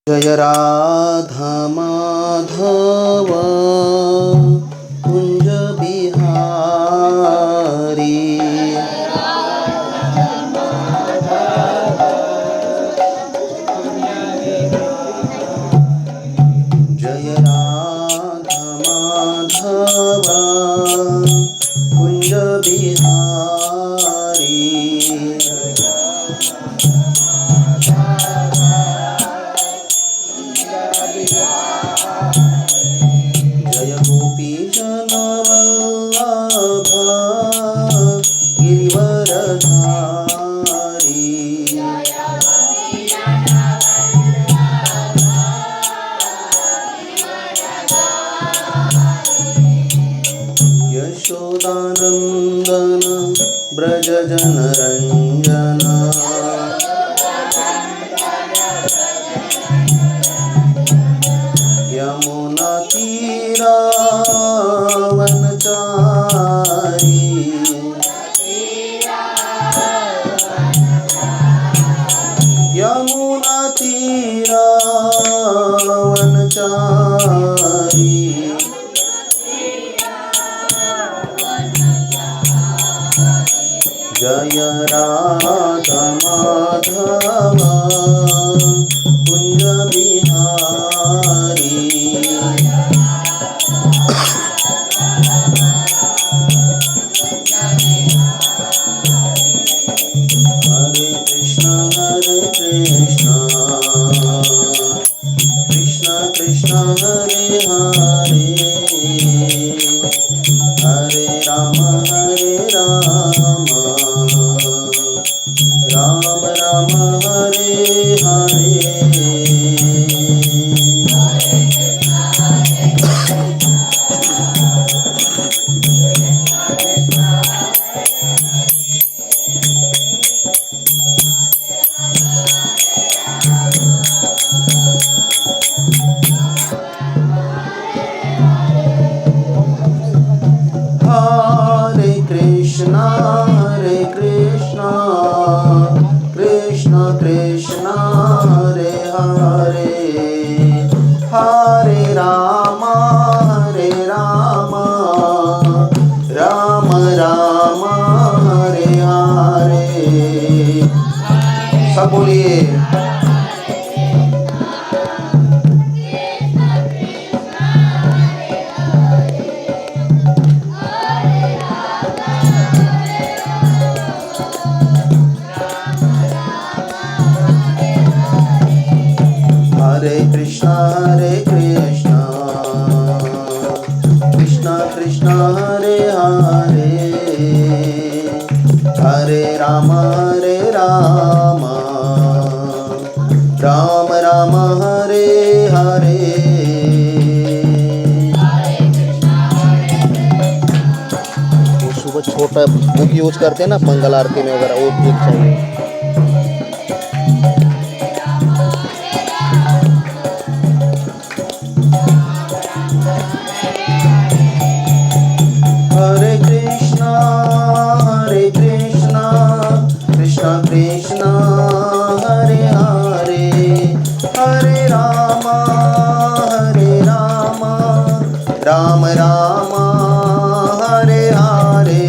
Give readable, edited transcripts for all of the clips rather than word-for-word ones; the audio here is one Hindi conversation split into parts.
जय राधा माधव कुंज बिहारी। जय राधा माधव कुंज बिहारी। जय गोपी जनवल्लभ गिरिवरधारी। यशोदानंदन ब्रज जनरंजन। यमुना तीरा वनचारी। यमुना तीरा वनचारी। जय राधा माधव कुंज बिहारी। हरे कृष्ण कृष्ण कृष्ण हरे हरे, हरे राम राम राम हरे हरे। हरे कृष्णा कृष्ण कृष्ण हरे हरे, हरे राम राम राम हरे हरे। सब बोलिए। हरे कृष्ण कृष्ण कृष्ण हरे हरे, हरे राम राम राम हरे हरे। वो सुबह छोटा बुक यूज करते हैं ना मंगल आरती में वगैरह, वो बुक चाहिए। हरे कृष्ण कृष्ण कृष्ण हरे हरे, हरे राम राम राम हरे हरे।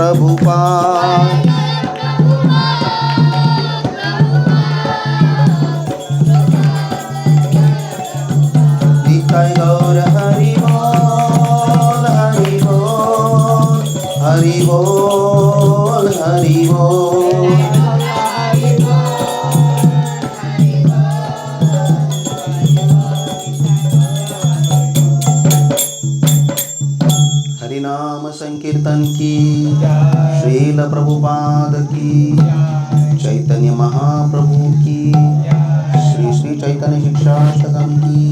प्रभुपाद निताय गौर हरि बोल हरि बोल हरि बोल हरि बोल। हरिनाम संकीर्तन की, श्रील प्रभुपाद की, चैतन्य महाप्रभु की, श्री श्री चैतन्य शिक्षाष्टकम की,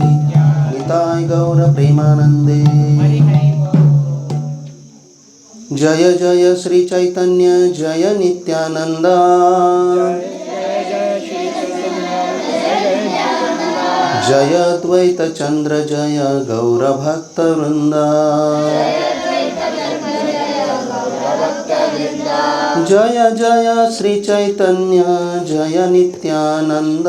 निताय गौर प्रेमानंदे। जय जय श्री चैतन्य जय नित्यानंद। जय द्वैत चंद्र जय गौर भक्त वृंद। जय जय श्री चैतन्य जय नित्यानंद।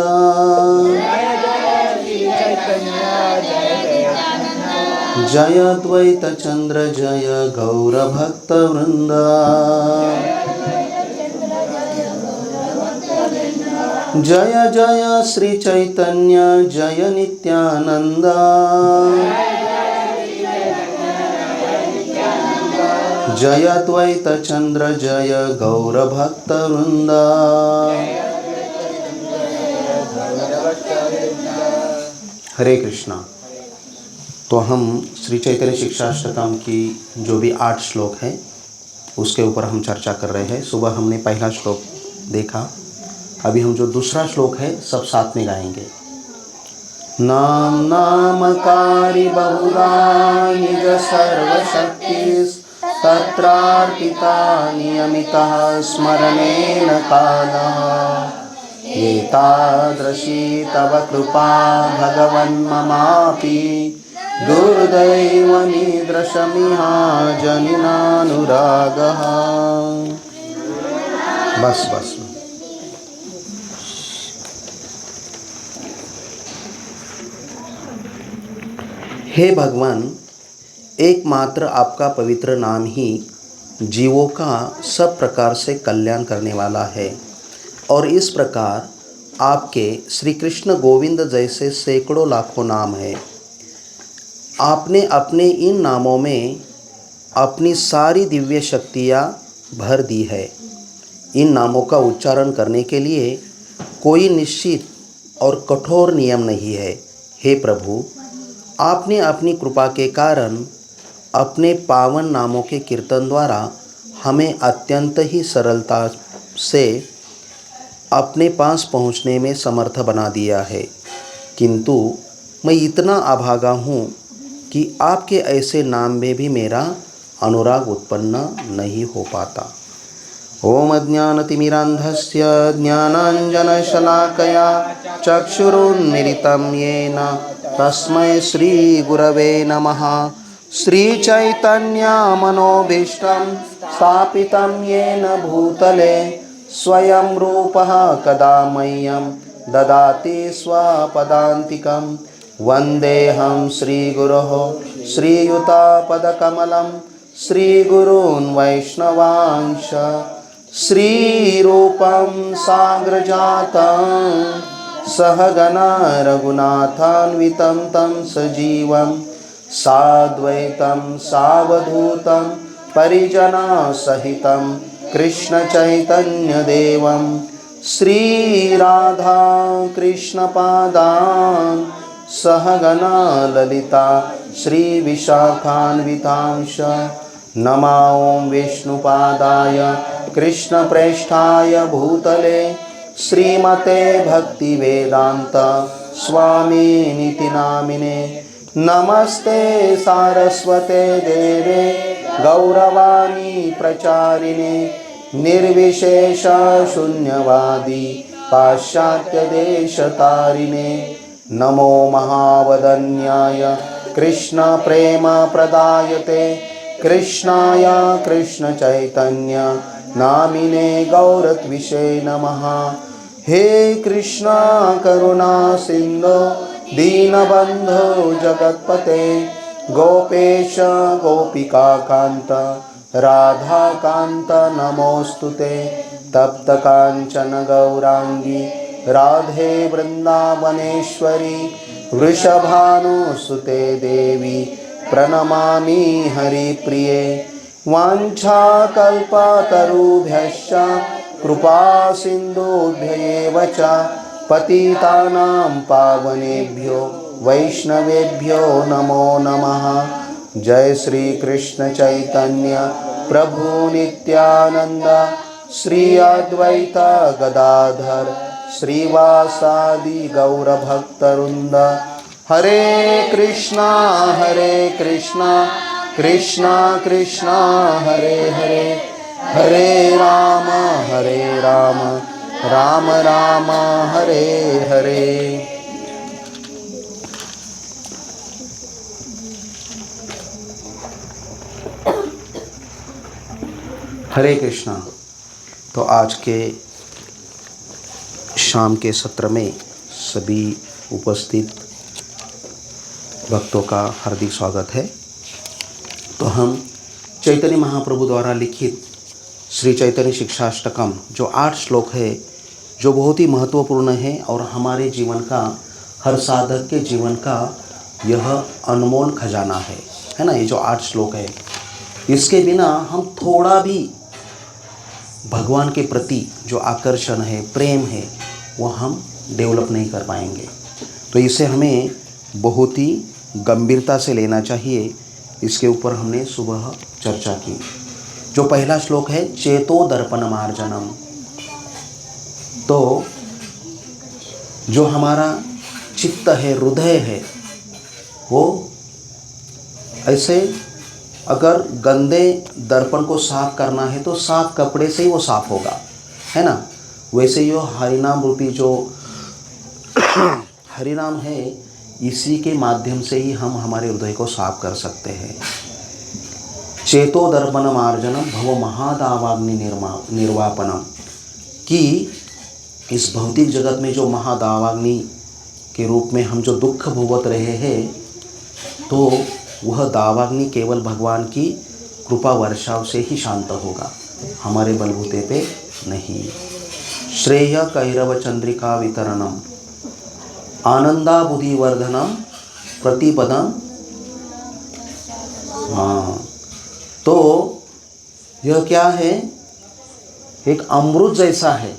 जय द्वैत चंद्र जय गौर भक्त वृंद। जय जय श्री चैतन्य जय नित्यानंद। जय द्वैत चंद्र जय गौर भक्त वृंद। हरे कृष्णा। तो हम श्री चैतन्य शिक्षाष्टकम की जो भी 8 श्लोक हैं उसके ऊपर हम चर्चा कर रहे हैं। सुबह हमने पहला श्लोक देखा, अभी हम जो दूसरा श्लोक है सब साथ में गाएंगे। नाम नामकारी बहुरा निज सर्वशक्तिस् तत्रार्पिता नियमितः स्मरणेन कालः। एतादृशी तव कृपा भगवन्ममापि दुर्दैवमीदृशमिहा जनिनानुरागः। बस बस। हे भगवान, एकमात्र आपका पवित्र नाम ही जीवों का सब प्रकार से कल्याण करने वाला है। और इस प्रकार आपके श्री कृष्ण गोविंद जैसे सैकड़ों लाखों नाम हैं। आपने अपने इन नामों में अपनी सारी दिव्य शक्तियाँ भर दी है। इन नामों का उच्चारण करने के लिए कोई निश्चित और कठोर नियम नहीं है। हे प्रभु, आपने अपनी कृपा के कारण अपने पावन नामों के कीर्तन द्वारा हमें अत्यंत ही सरलता से अपने पास पहुँचने में समर्थ बना दिया है। किंतु मैं इतना अभागा हूँ कि आपके ऐसे नाम में भी मेरा अनुराग उत्पन्न नहीं हो पाता। ओम अज्ञानतिमिरान्धस्य ज्ञानाञ्जनशलाकया चक्षुरुन्मीलितं येन तस्मै श्रीगुरवे नमः। श्रीचैतन्यमनोभीष्टं स्थापितं येन भूतले स्वयं रूपः कदा मह्यं ददाति स्वपदान्तिकं। वन्देऽहं श्रीगुरोः श्रीयुतापदकमलं श्रीगुरून् वैष्णवांश श्रीरूपं साग्रजातं सहगना रघुनाथान्वितं तं सजीवं साद्वैतं सावधूतं परिजनसहितं कृष्णचैतन्यदेवं श्रीराधा कृष्णपादान् सहगना ललिता श्रीविशाखान्वितांश। नमो विष्णुपादाय कृष्णप्रेष्ठाय भूतले श्रीमते भक्तिवेदान्त स्वामिनिति नामिने। नमस्ते सारस्वते देवे गौरवाणी प्रचारिणे निर्विशेष शून्यवादी पाश्चात्यदेशतारिणे। नमो महावदन्याय कृष्ण प्रेम प्रदायते कृष्णाय कृष्ण चैतन्य नामिने गौरत्विषे नमः। हे कृष्ण करुणा सिंधु दीनबंधु जगत्पते गोपेश गोपिका कांत राधा कांत नमोस्तुते। तप्त कांचन गौरांगी राधे वृंदावनेश्वरी वृषभानुसुते देवी प्रणमामि हरिप्रिये। वाञ्छाकल्पतरुभ्यश्च कृपा सिन्धुभ्येव च पतितानां पावनेभ्यो वैष्णवेभ्यो नमो नमः। जय श्री कृष्ण चैतन्य प्रभु नित्यानंद श्री अद्वैत गदाधर श्रीवासादि गौरभक्तवृंद। हरे कृष्णा कृष्णा कृष्णा हरे हरे, हरे राम राम राम हरे हरे। हरे कृष्णा। तो आज के शाम के सत्र में सभी उपस्थित भक्तों का हार्दिक स्वागत है। तो हम चैतन्य महाप्रभु द्वारा लिखित श्री चैतन्य शिक्षाष्टकम जो 8 श्लोक है, जो बहुत ही महत्वपूर्ण है और हमारे जीवन का, हर साधक के जीवन का यह अनमोल खजाना है ना। ये जो 8 श्लोक है, इसके बिना हम थोड़ा भी भगवान के प्रति जो आकर्षण है, प्रेम है, वो हम डेवलप नहीं कर पाएंगे। तो इसे हमें बहुत ही गंभीरता से लेना चाहिए। इसके ऊपर हमने सुबह चर्चा की। जो पहला श्लोक है, चेतो दर्पण मार्जनम। तो जो हमारा चित्त है, हृदय है, वो ऐसे अगर गंदे दर्पण को साफ करना है तो साफ कपड़े से ही वो साफ होगा, है ना। वैसे ही हरिनाम रूपी जो हरिनाम है, इसी के माध्यम से ही हम हमारे हृदय को साफ कर सकते हैं। चेतो दर्पण मार्जनम भव महादावाग्नि निर्वापनम, कि इस भौतिक जगत में जो महादावाग्नि के रूप में हम जो दुख भुगत रहे हैं, तो वह दावाग्नि केवल भगवान की कृपा वर्षाव से ही शांत होगा, हमारे बलबूते पे नहीं। श्रेय कैरव चंद्रिका वितरणम आनंदा बुद्धिवर्धनम प्रतिपदम। हाँ, तो यह क्या है, एक अमृत जैसा है,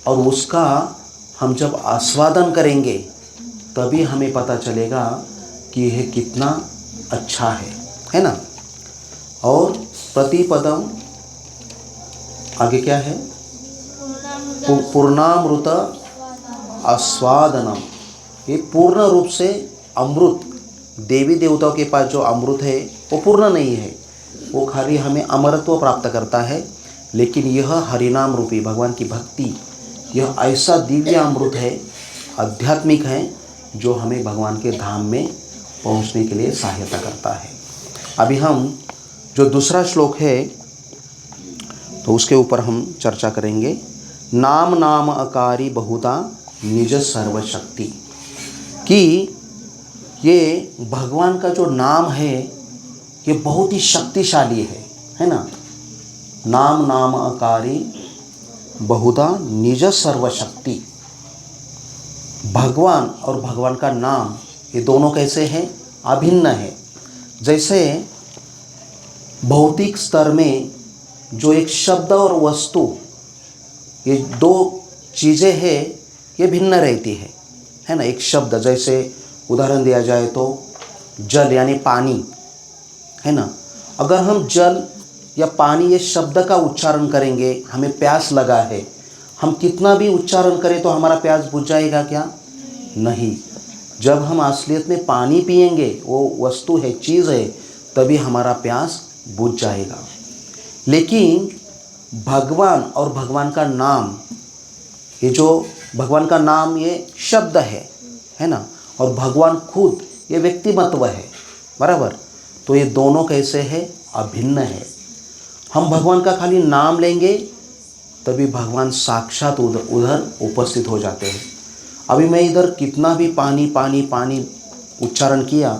और उसका हम जब आस्वादन करेंगे तभी हमें पता चलेगा कि यह कितना अच्छा है ना। और प्रतिपदम आगे क्या है, पूर्णामृत आस्वादनम। ये पूर्ण रूप से अमृत, देवी देवताओं के पास जो अमृत है वो पूर्ण नहीं है, वो खाली हमें अमरत्व प्राप्त करता है। लेकिन यह हरिनाम रूपी भगवान की भक्ति, यह ऐसा दिव्य अमृत है, आध्यात्मिक है, जो हमें भगवान के धाम में पहुंचने के लिए सहायता करता है। अभी हम जो दूसरा श्लोक है, तो उसके ऊपर हम चर्चा करेंगे। नाम नाम अकारी बहुधा निज सर्वशक्ति, कि ये भगवान का जो नाम है ये बहुत ही शक्तिशाली है ना। नाम नाम अकारी बहुधा निज सर्वशक्ति। भगवान और भगवान का नाम, ये दोनों कैसे हैं, अभिन्न है। जैसे भौतिक स्तर में जो एक शब्द और वस्तु, ये दो चीज़ें हैं, ये भिन्न रहती है ना। एक शब्द, जैसे उदाहरण दिया जाए तो जल यानी पानी, है ना। अगर हम जल या पानी ये शब्द का उच्चारण करेंगे, हमें प्यास लगा है, हम कितना भी उच्चारण करें तो हमारा प्यास बुझ जाएगा क्या? नहीं। जब हम असलियत में पानी पिएंगे, वो वस्तु है, चीज़ है, तभी हमारा प्यास बुझ जाएगा। लेकिन भगवान और भगवान का नाम, ये जो भगवान का नाम ये शब्द है ना, और भगवान खुद ये व्यक्तिमत्व है, बराबर। तो ये दोनों कैसे है, अभिन्न है। हम भगवान का खाली नाम लेंगे तभी भगवान साक्षात उधर उपस्थित हो जाते हैं। अभी मैं इधर कितना भी पानी पानी पानी उच्चारण किया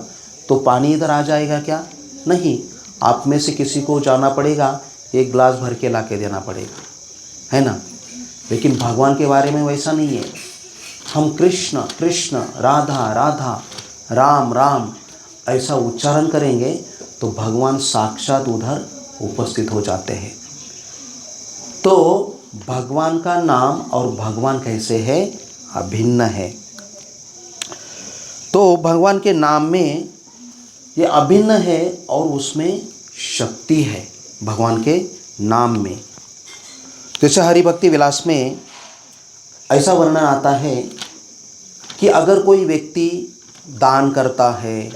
तो पानी इधर आ जाएगा क्या? नहीं। आप में से किसी को जाना पड़ेगा, एक गिलास भर के ला के देना पड़ेगा, है ना। लेकिन भगवान के बारे में वैसा नहीं है। हम कृष्ण कृष्ण, राधा राधा, राम राम ऐसा उच्चारण करेंगे तो भगवान साक्षात उधर उपस्थित हो जाते हैं। तो भगवान का नाम और भगवान कैसे है, अभिन्न है। तो भगवान के नाम में ये अभिन्न है और उसमें शक्ति है, भगवान के नाम में। जैसे हरि भक्ति विलास में ऐसा वर्णन आता है कि अगर कोई व्यक्ति दान करता है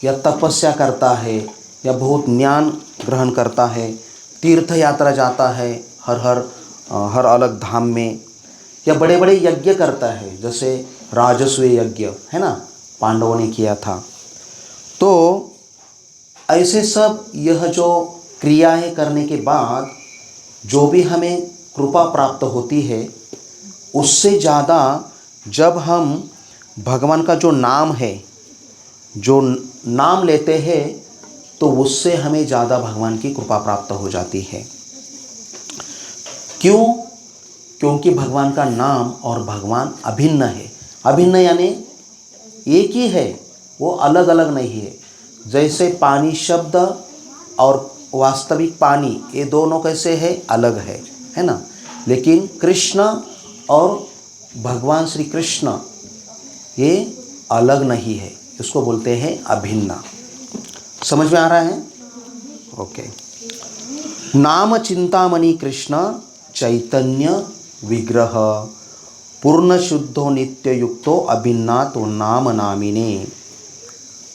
या तपस्या करता है या बहुत ज्ञान ग्रहण करता है, तीर्थ यात्रा जाता है हर अलग धाम में, या बड़े बड़े यज्ञ करता है, जैसे राजस्व यज्ञ है ना, पांडवों ने किया था। तो ऐसे सब यह जो क्रियाएं करने के बाद जो भी हमें कृपा प्राप्त होती है, उससे ज़्यादा जब हम भगवान का जो नाम है, जो नाम लेते हैं, तो उससे हमें ज़्यादा भगवान की कृपा प्राप्त हो जाती है। क्यों? क्योंकि भगवान का नाम और भगवान अभिन्न है। अभिन्न यानी एक ही है, वो अलग अलग नहीं है। जैसे पानी शब्द और वास्तविक पानी, ये दोनों कैसे है? अलग है ना। लेकिन कृष्ण और भगवान श्री कृष्ण ये अलग नहीं है, इसको बोलते हैं अभिन्न। समझ में आ रहा है? ओके। नाम चिंतामणि कृष्ण चैतन्य विग्रह पूर्ण शुद्धो नित्य युक्तो अभिन्नातो नाम नामिने।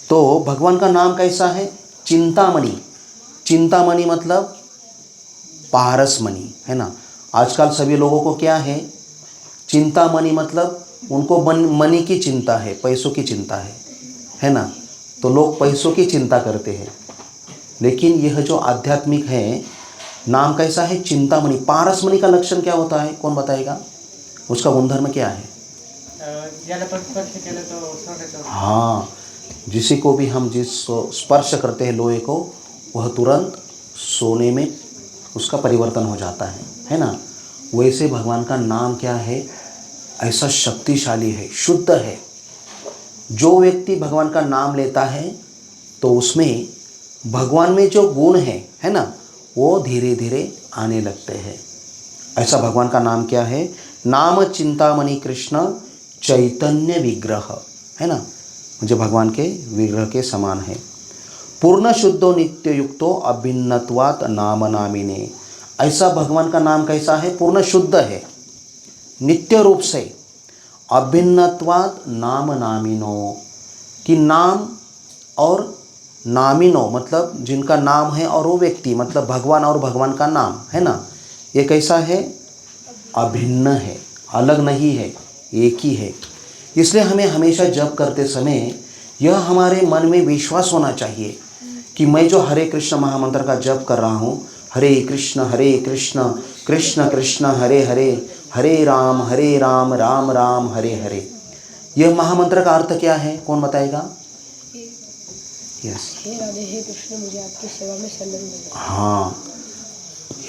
तो भगवान का नाम कैसा है? चिंतामणि। चिंतामणि मतलब पारसमणि है ना। आजकल सभी लोगों को क्या है? चिंतामणि मतलब उनको मनी की चिंता है, पैसों की चिंता है ना। तो लोग पैसों की चिंता करते हैं, लेकिन यह जो आध्यात्मिक है नाम कैसा है? चिंतामणि। पारसमणि का लक्षण क्या होता है? कौन बताएगा? उसका गुणधर्म क्या है? हाँ, जिसी को भी हम जिस स्पर्श करते हैं लोहे को, वह तुरंत सोने में उसका परिवर्तन हो जाता है ना। वैसे भगवान का नाम क्या है? ऐसा शक्तिशाली है, शुद्ध है। जो व्यक्ति भगवान का नाम लेता है तो उसमें भगवान में जो गुण है ना, वो धीरे धीरे आने लगते हैं। ऐसा भगवान का नाम क्या है? नाम चिंतामणि कृष्ण चैतन्य विग्रह है ना, मुझे भगवान के विग्रह के समान है। पूर्ण शुद्धो नित्य युक्तो अभिन्नत्वात् नाम नामिने। ऐसा भगवान का नाम कैसा है? पूर्ण शुद्ध है, नित्य रूप से। अभिन्नत्वात् नाम नामिनो, कि नाम और नामिनो मतलब जिनका नाम है, और वो व्यक्ति मतलब भगवान और भगवान का नाम है ना, ये कैसा है? अभिन्न है, अलग नहीं है, एक ही है। इसलिए हमें हमेशा जप करते समय यह हमारे मन में विश्वास होना चाहिए कि मैं जो हरे कृष्ण महामंत्र का जप कर रहा हूँ, हरे कृष्ण कृष्ण कृष्ण हरे हरे, हरे राम राम राम हरे हरे। यह महामंत्र का अर्थ क्या है? कौन बताएगा? यस। हे राधे हे कृष्ण, मुझे आपकी सेवा में संलग्न करें। हाँ,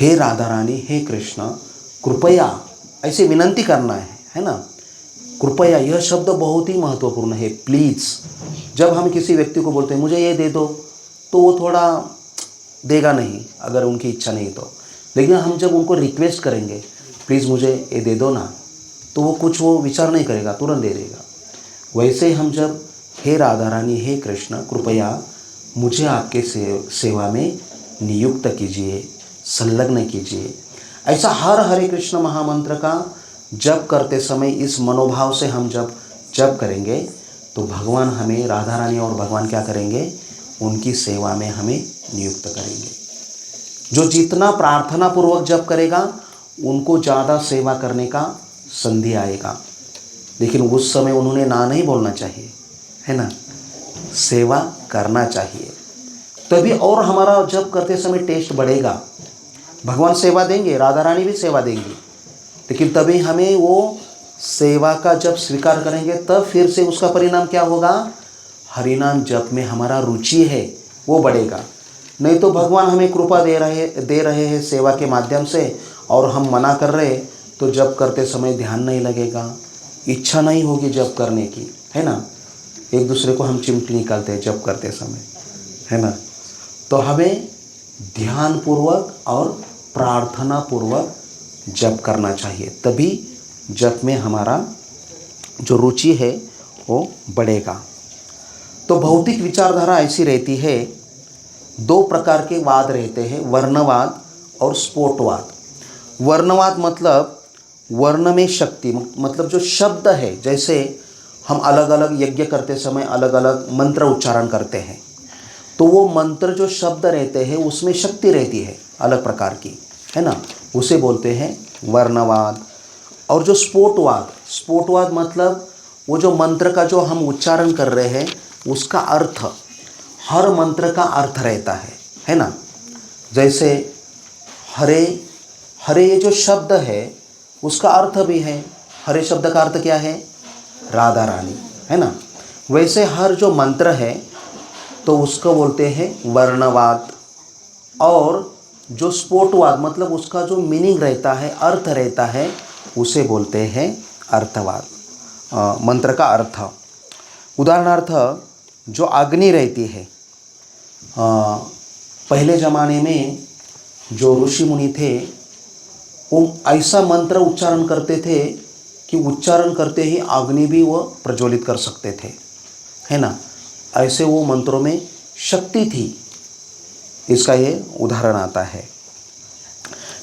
हे राधा रानी, हे कृष्ण, कृपया, ऐसे विनंती करना है ना। कृपया यह शब्द बहुत ही महत्वपूर्ण है। प्लीज़, जब हम किसी व्यक्ति को बोलते हैं मुझे ये दे दो, तो वो थोड़ा देगा नहीं अगर उनकी इच्छा नहीं तो। लेकिन हम जब उनको रिक्वेस्ट करेंगे प्लीज़ मुझे ये दे दो ना, तो वो विचार नहीं करेगा, तुरंत दे देगा। वैसे हम जब हे राधा रानी, हे कृष्ण, कृपया मुझे आपके सेवा में नियुक्त कीजिए, संलग्न कीजिए, ऐसा हर हरे कृष्ण महामंत्र का जप करते समय इस मनोभाव से हम जब जप करेंगे तो भगवान हमें, राधा रानी और भगवान क्या करेंगे? उनकी सेवा में हमें नियुक्त करेंगे। जो जितना प्रार्थना पूर्वक जप करेगा उनको ज़्यादा सेवा करने का संधि आएगा। लेकिन उस समय उन्होंने ना नहीं बोलना चाहिए, है ना, सेवा करना चाहिए। तभी और हमारा जप करते समय टेस्ट बढ़ेगा। भगवान सेवा देंगे, राधा रानी भी सेवा देंगी, लेकिन तभी हमें वो सेवा का जब स्वीकार करेंगे तब फिर से उसका परिणाम क्या होगा? हरिनाम जप में हमारा रुचि है वो बढ़ेगा। नहीं तो भगवान हमें कृपा दे रहे हैं सेवा के माध्यम से, और हम मना कर रहे, तो जप करते समय ध्यान नहीं लगेगा, इच्छा नहीं होगी जप करने की, है ना। एक दूसरे को हम चिमटी निकालते हैं जप करते समय, है ना। तो हमें ध्यानपूर्वक और प्रार्थना पूर्वक जप करना चाहिए, तभी जप में हमारा जो रुचि है वो बढ़ेगा। तो भौतिक विचारधारा ऐसी रहती है, दो प्रकार के वाद रहते हैं, वर्णवाद और स्फोटवाद। वर्णवाद मतलब वर्ण में शक्ति, मतलब जो शब्द है, जैसे हम अलग अलग यज्ञ करते समय अलग अलग मंत्र उच्चारण करते हैं, तो वो मंत्र जो शब्द रहते हैं उसमें शक्ति रहती है अलग प्रकार की, है ना, उसे बोलते हैं वर्णवाद। और जो स्फोटवाद मतलब वो जो मंत्र का जो हम उच्चारण कर रहे हैं उसका अर्थ, हर मंत्र का अर्थ रहता है ना। जैसे हरे, हरे ये जो शब्द है उसका अर्थ भी है, हरे शब्द का अर्थ क्या है, राधा रानी, है ना। वैसे हर जो मंत्र है तो उसको बोलते हैं वर्णवाद। और जो स्फोटवाद मतलब उसका जो मीनिंग रहता है, अर्थ रहता है, उसे बोलते हैं अर्थवाद, मंत्र का अर्थ। उदाहरणार्थ जो अग्नि रहती है, पहले ज़माने में जो ऋषि मुनि थे वो ऐसा मंत्र उच्चारण करते थे कि उच्चारण करते ही अग्नि भी वो प्रज्वलित कर सकते थे, है ना। ऐसे वो मंत्रों में शक्ति थी, इसका ये उदाहरण आता है।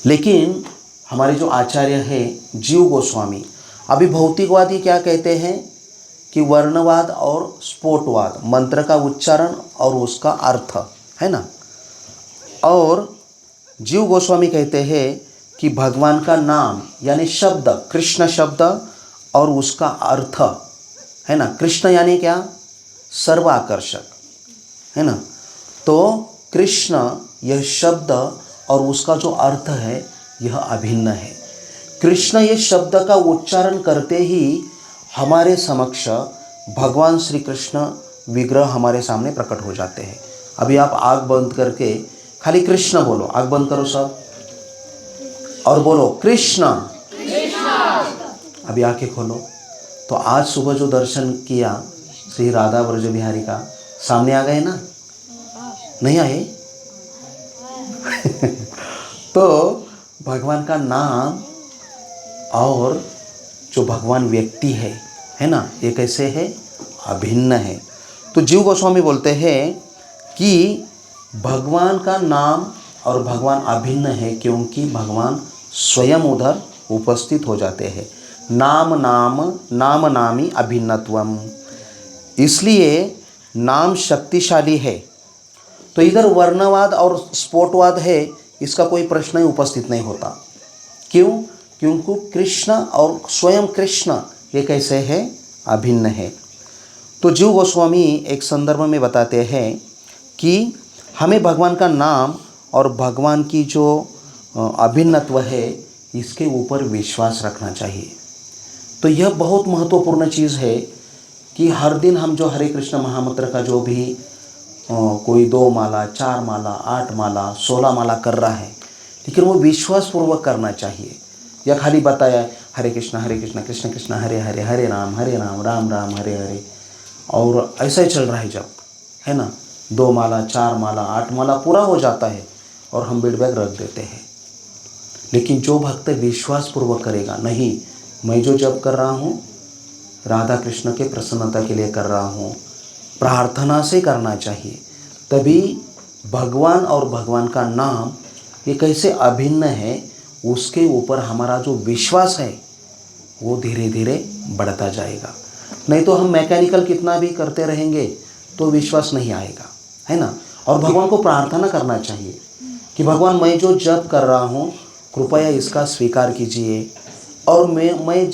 लेकिन हमारे जो आचार्य हैं जीव गोस्वामी, अभी भौतिकवादी क्या कहते हैं कि वर्णवाद और स्फोटवाद, मंत्र का उच्चारण और उसका अर्थ, है ना। और जीव गोस्वामी कहते हैं कि भगवान का नाम यानी शब्द, कृष्ण शब्द और उसका अर्थ, है ना। कृष्ण यानी क्या, सर्व आकर्षक, है ना। तो कृष्ण यह शब्द और उसका जो अर्थ है यह अभिन्न है। कृष्ण ये शब्द का उच्चारण करते ही हमारे समक्ष भगवान श्री कृष्ण विग्रह हमारे सामने प्रकट हो जाते हैं। अभी आप आँख बंद करके खाली कृष्ण बोलो, आँख बंद करो सब और बोलो कृष्ण। अभी आंखें खोलो। तो आज सुबह जो दर्शन किया श्री राधा ब्रज बिहारी का, सामने आ गए ना, नहीं आए? तो भगवान का नाम और जो भगवान व्यक्ति है ना, ये कैसे है, अभिन्न है। तो जीव गोस्वामी बोलते हैं कि भगवान का नाम और भगवान अभिन्न है क्योंकि भगवान स्वयं उधर उपस्थित हो जाते हैं। नाम नामी अभिन्नत्वम, इसलिए नाम शक्तिशाली है। तो इधर वर्णवाद और स्फोटवाद है, इसका कोई प्रश्न ही उपस्थित नहीं होता। क्यों? क्योंकि कृष्ण और स्वयं कृष्ण ये कैसे है, अभिन्न है। तो जीव गोस्वामी एक संदर्भ में बताते हैं कि हमें भगवान का नाम और भगवान की जो अभिन्नत्व है इसके ऊपर विश्वास रखना चाहिए। तो यह बहुत महत्वपूर्ण चीज़ है कि हर दिन हम जो हरे कृष्ण महामंत्र का जो भी कोई 2 माला, 4 माला, 8 माला, 16 माला कर रहा है, लेकिन वो विश्वासपूर्वक करना चाहिए। या खाली बताया हरे कृष्ण कृष्ण कृष्ण हरे हरे, हरे राम राम राम हरे हरे, और ऐसा ही चल रहा है जब, है ना। 2 माला, 4 माला, 8 माला पूरा हो जाता है और हम बेड बैग रख देते हैं। लेकिन जो भक्त विश्वासपूर्वक करेगा, नहीं मैं जो जप कर रहा हूँ राधा कृष्ण के प्रसन्नता के लिए कर रहा हूँ, प्रार्थना से करना चाहिए, तभी भगवान और भगवान का नाम ये कैसे अभिन्न है उसके ऊपर हमारा जो विश्वास है वो धीरे धीरे बढ़ता जाएगा। नहीं तो हम मैकेनिकल कितना भी करते रहेंगे तो विश्वास नहीं आएगा, है ना। और भगवान को प्रार्थना करना चाहिए कि भगवान मैं जो जप कर रहा हूँ कृपया इसका स्वीकार कीजिए, और मैं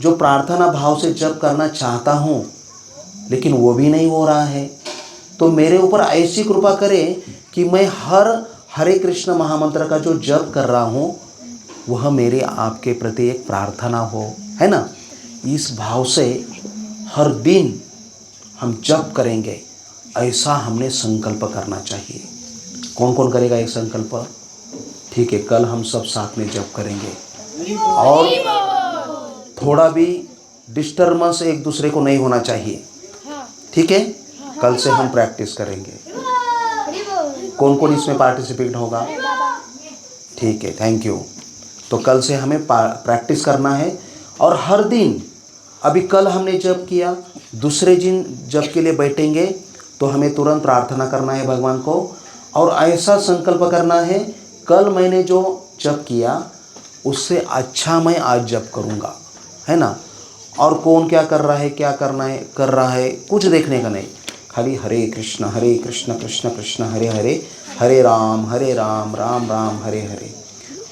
जो प्रार्थना भाव से जप करना चाहता हूँ लेकिन वो भी नहीं हो रहा है, तो मेरे ऊपर ऐसी कृपा करें कि मैं हरे कृष्ण महामंत्र का जो जप कर रहा हूँ वह मेरे आपके प्रति एक प्रार्थना हो, है ना। इस भाव से हर दिन हम जप करेंगे, ऐसा हमने संकल्प करना चाहिए। कौन कौन करेगा एक संकल्प? ठीक है, कल हम सब साथ में जप करेंगे और थोड़ा भी डिस्टर्बेंस एक दूसरे को नहीं होना चाहिए, ठीक है। कल से हम प्रैक्टिस करेंगे। कौन कौन इसमें पार्टिसिपेट होगा? ठीक है, थैंक यू। तो कल से हमें प्रैक्टिस करना है और हर दिन, अभी कल हमने जप किया, दूसरे दिन जप के लिए बैठेंगे तो हमें तुरंत प्रार्थना करना है भगवान को, और ऐसा संकल्प करना है कल मैंने जो जप किया उससे अच्छा मैं आज जप करूँगा, है ना। और कौन क्या कर रहा है, क्या करना है कर रहा है कुछ देखने का नहीं, खाली हरे कृष्ण कृष्ण कृष्ण हरे हरे, हरे राम राम राम हरे हरे,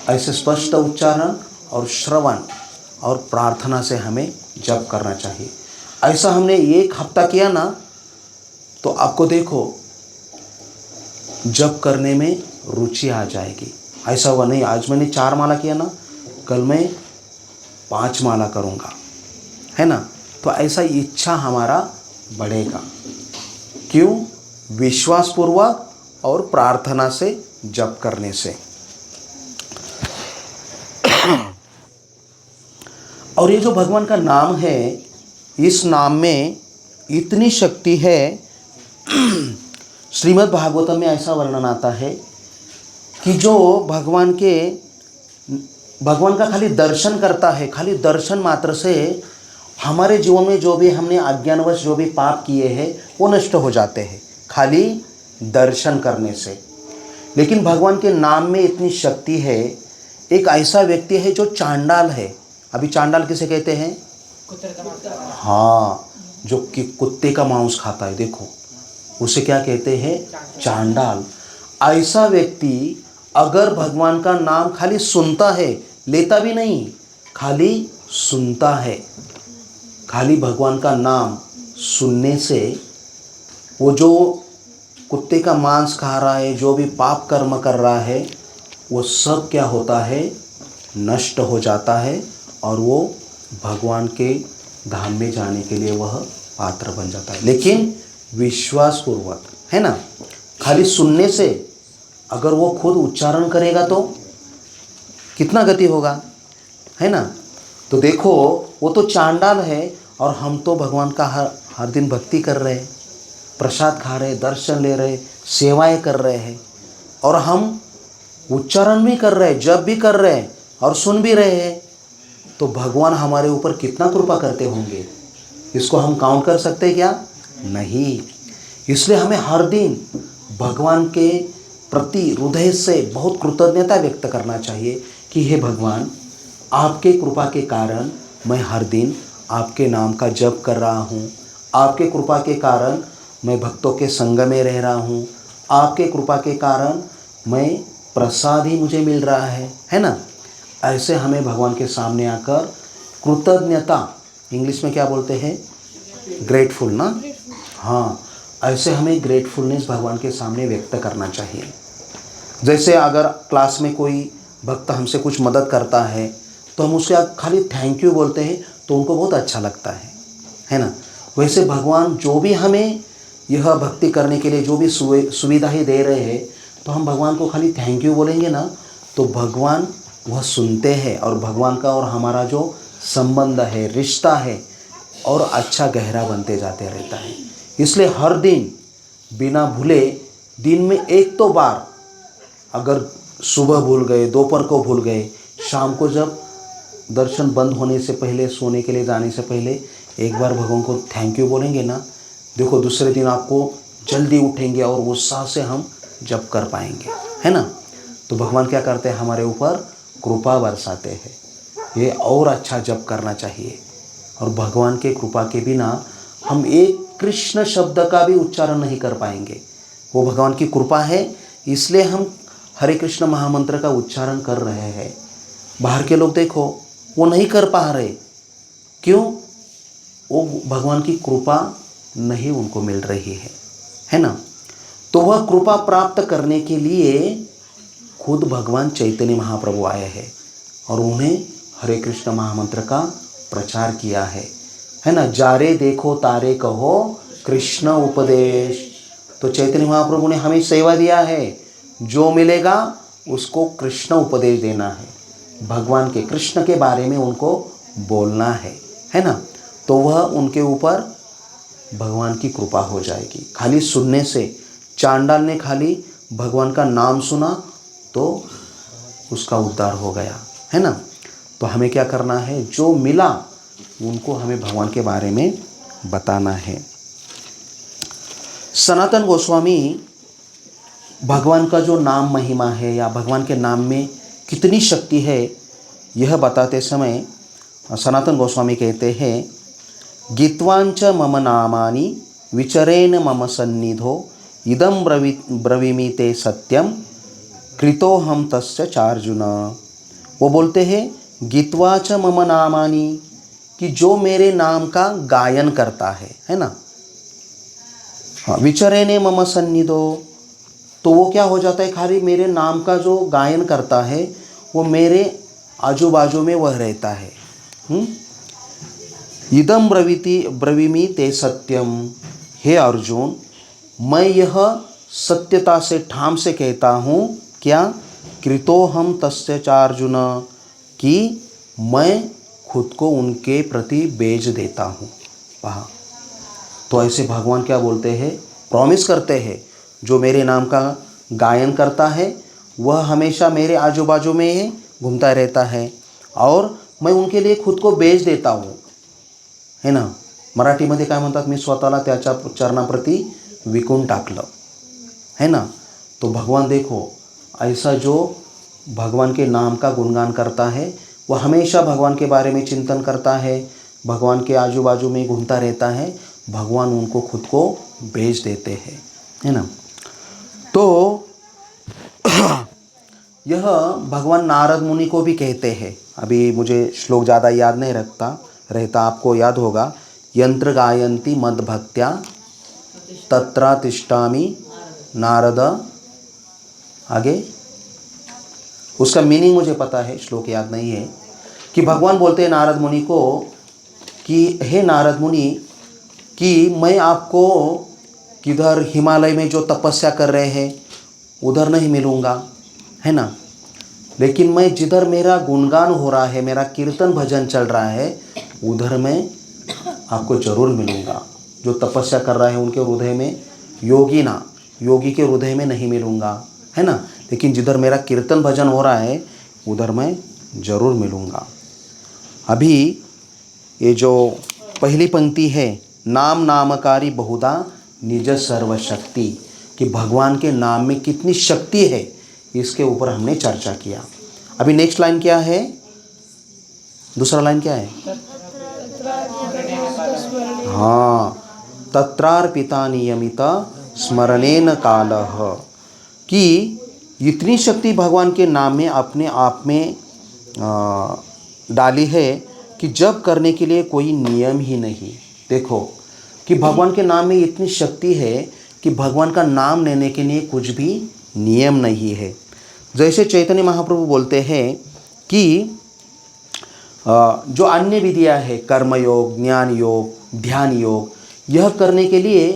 ऐसे स्पष्ट उच्चारण और श्रवण और प्रार्थना से हमें जप करना चाहिए। ऐसा हमने 1 हफ्ता किया ना, तो आपको देखो जप करने में रुचि आ जाएगी। ऐसा हुआ नहीं आज मैंने 4 माला किया ना, कल मैं 5 माला करूँगा, है ना। तो ऐसा इच्छा हमारा बढ़ेगा। क्यों? विश्वास पूर्वक और प्रार्थना से जप करने से। और ये जो भगवान का नाम है, इस नाम में इतनी शक्ति है। श्रीमद् भागवतम में ऐसा वर्णन आता है कि जो भगवान का खाली दर्शन करता है, खाली दर्शन मात्र से हमारे जीवन में जो भी हमने अज्ञानवश जो भी पाप किए हैं वो नष्ट हो जाते हैं, खाली दर्शन करने से। लेकिन भगवान के नाम में इतनी शक्ति है। एक ऐसा व्यक्ति है जो चांडाल है। अभी चांडाल किसे कहते हैं? हाँ, जो कि कुत्ते का मांस खाता है, देखो उसे क्या कहते हैं? चांडाल। ऐसा व्यक्ति अगर भगवान का नाम खाली सुनता है, लेता भी नहीं, खाली सुनता है, खाली भगवान का नाम सुनने से वो जो कुत्ते का मांस खा रहा है, जो भी पाप कर्म कर रहा है, वो सब क्या होता है? नष्ट हो जाता है और वो भगवान के धाम में जाने के लिए वह पात्र बन जाता है। लेकिन विश्वास पूर्वक, है ना। खाली सुनने से अगर वो खुद उच्चारण करेगा तो कितना गति होगा, है ना। तो देखो वो तो चांडाल है और हम तो भगवान का हर दिन भक्ति कर रहे हैं, प्रसाद खा रहे, दर्शन ले रहे, सेवाएं कर रहे हैं, और हम उच्चारण भी कर रहे हैं, जप भी कर रहे हैं और सुन भी रहे हैं। तो भगवान हमारे ऊपर कितना कृपा करते होंगे, इसको हम काउंट कर सकते हैं क्या? नहीं। इसलिए हमें हर दिन भगवान के प्रति हृदय से बहुत कृतज्ञता व्यक्त करना चाहिए कि हे भगवान, आपके कृपा के कारण मैं हर दिन आपके नाम का जप कर रहा हूँ, आपके कृपा के कारण मैं भक्तों के संग में रह रहा हूँ, आपके कृपा के कारण मैं प्रसाद ही मुझे मिल रहा है ना। ऐसे हमें भगवान के सामने आकर कृतज्ञता, इंग्लिश में क्या बोलते हैं? ग्रेटफुल ना। हाँ, ऐसे हमें ग्रेटफुलनेस भगवान के सामने व्यक्त करना चाहिए। जैसे अगर क्लास में कोई भक्त हमसे कुछ मदद करता है तो हम उसके खाली थैंक यू बोलते हैं तो उनको बहुत अच्छा लगता है ना। वैसे भगवान जो भी हमें यह भक्ति करने के लिए जो भी सुविधाएं दे रहे हैं, तो हम भगवान को खाली थैंक यू बोलेंगे ना, तो भगवान वह सुनते हैं और भगवान का और हमारा जो संबंध है, रिश्ता है, और अच्छा गहरा बनते जाते रहता है। इसलिए हर दिन बिना भूले दिन में 1 तो बार, अगर सुबह भूल गए, दोपहर को भूल गए, शाम को जब दर्शन बंद होने से पहले, सोने के लिए जाने से पहले एक बार भगवान को थैंक यू बोलेंगे ना, देखो दूसरे दिन आपको जल्दी उठेंगे और उत्साह से हम जप कर पाएंगे, है ना। तो भगवान क्या करते हैं? हमारे ऊपर कृपा बरसाते हैं। ये और अच्छा जप करना चाहिए। और भगवान के कृपा के बिना हम एक कृष्ण शब्द का भी उच्चारण नहीं कर पाएंगे। वो भगवान की कृपा है, इसलिए हम हरे कृष्ण महामंत्र का उच्चारण कर रहे हैं। बाहर के लोग देखो वो नहीं कर पा रहे, क्यों? वो भगवान की कृपा नहीं उनको मिल रही है ना। तो वह कृपा प्राप्त करने के लिए खुद भगवान चैतन्य महाप्रभु आए हैं और उन्हें हरे कृष्ण महामंत्र का प्रचार किया है ना। जारे देखो तारे कहो कृष्ण उपदेश। तो चैतन्य महाप्रभु ने हमें सेवा दिया है, जो मिलेगा उसको कृष्ण उपदेश देना है, भगवान के कृष्ण के बारे में उनको बोलना है ना। तो वह उनके ऊपर भगवान की कृपा हो जाएगी। खाली सुनने से, चांडाल ने खाली भगवान का नाम सुना तो उसका उद्धार हो गया, है ना। तो हमें क्या करना है? जो मिला उनको हमें भगवान के बारे में बताना है। सनातन गोस्वामी भगवान का जो नाम महिमा है या भगवान के नाम में कितनी शक्ति है, यह बताते समय सनातन गोस्वामी कहते हैं, गीत्वांच मम नामानि विचरेण मम सन्निधो इदं ब्रवीमि ते सत्यम कृतो हम तस्य चार्जुन। वो बोलते हैं गीत्वा च मम नामानि, कि जो मेरे नाम का गायन करता है ना। हाँ, विचरेण मम सन्निधो, तो वो क्या हो जाता है, खाली मेरे नाम का जो गायन करता है वो मेरे आजू बाजू में वह रहता है। इदम ब्रवीमि ते सत्यम, हे अर्जुन मैं यह सत्यता से ठाम से कहता हूँ, क्या, कृतो हम तस्य चार्जुन, कि मैं खुद को उनके प्रति बेच देता हूँ। पहा, तो ऐसे भगवान क्या बोलते हैं, प्रॉमिस करते हैं जो मेरे नाम का गायन करता है वह हमेशा मेरे आजू बाजू में ही घूमता रहता है और मैं उनके लिए खुद को बेच देता हूँ, है ना। मराठीमध्ये काय म्हणतात, मी स्वतःला त्याच्या चरणाप्रती विकून टाकलं, है ना। तो भगवान देखो, ऐसा जो भगवान के नाम का गुणगान करता है वह हमेशा भगवान के बारे में चिंतन करता है, भगवान के आजू बाजू में घूमता रहता है, भगवान उनको खुद को बेच देते हैं, है ना। तो यह भगवान नारद मुनि को भी कहते हैं। अभी मुझे श्लोक ज़्यादा याद नहीं रहता, आपको याद होगा, यंत्र गायन्ति मद भक्त्या तत्र तिष्ठामि नारद, आगे उसका मीनिंग मुझे पता है, श्लोक याद नहीं है, कि भगवान बोलते हैं नारद मुनि को कि हे नारद मुनि, कि मैं आपको किधर हिमालय में जो तपस्या कर रहे हैं उधर नहीं मिलूँगा, है ना, लेकिन मैं जिधर मेरा गुणगान हो रहा है, मेरा कीर्तन भजन चल रहा है, उधर मैं आपको ज़रूर मिलूँगा। जो तपस्या कर रहा है उनके हृदय में, योगी के हृदय में नहीं मिलूँगा, है ना, लेकिन जिधर मेरा कीर्तन भजन हो रहा है उधर मैं ज़रूर मिलूँगा। अभी ये जो पहली पंक्ति है, नाम नामकारी बहुधा निज सर्वशक्ति, कि भगवान के नाम में कितनी शक्ति है, इसके ऊपर हमने चर्चा किया। अभी नेक्स्ट लाइन क्या है, दूसरा लाइन क्या है, हाँ, तत्रार्पिता नियमित स्मरणेन कालः, कि इतनी शक्ति भगवान के नाम में अपने आप में डाली है कि जब करने के लिए कोई नियम ही नहीं। देखो कि भगवान के नाम में इतनी शक्ति है कि भगवान का नाम लेने के लिए कुछ भी नियम नहीं है। जैसे चैतन्य महाप्रभु बोलते हैं कि जो अन्य विधियाँ है, कर्मयोग, ज्ञान योग, ध्यान योग, यह करने के लिए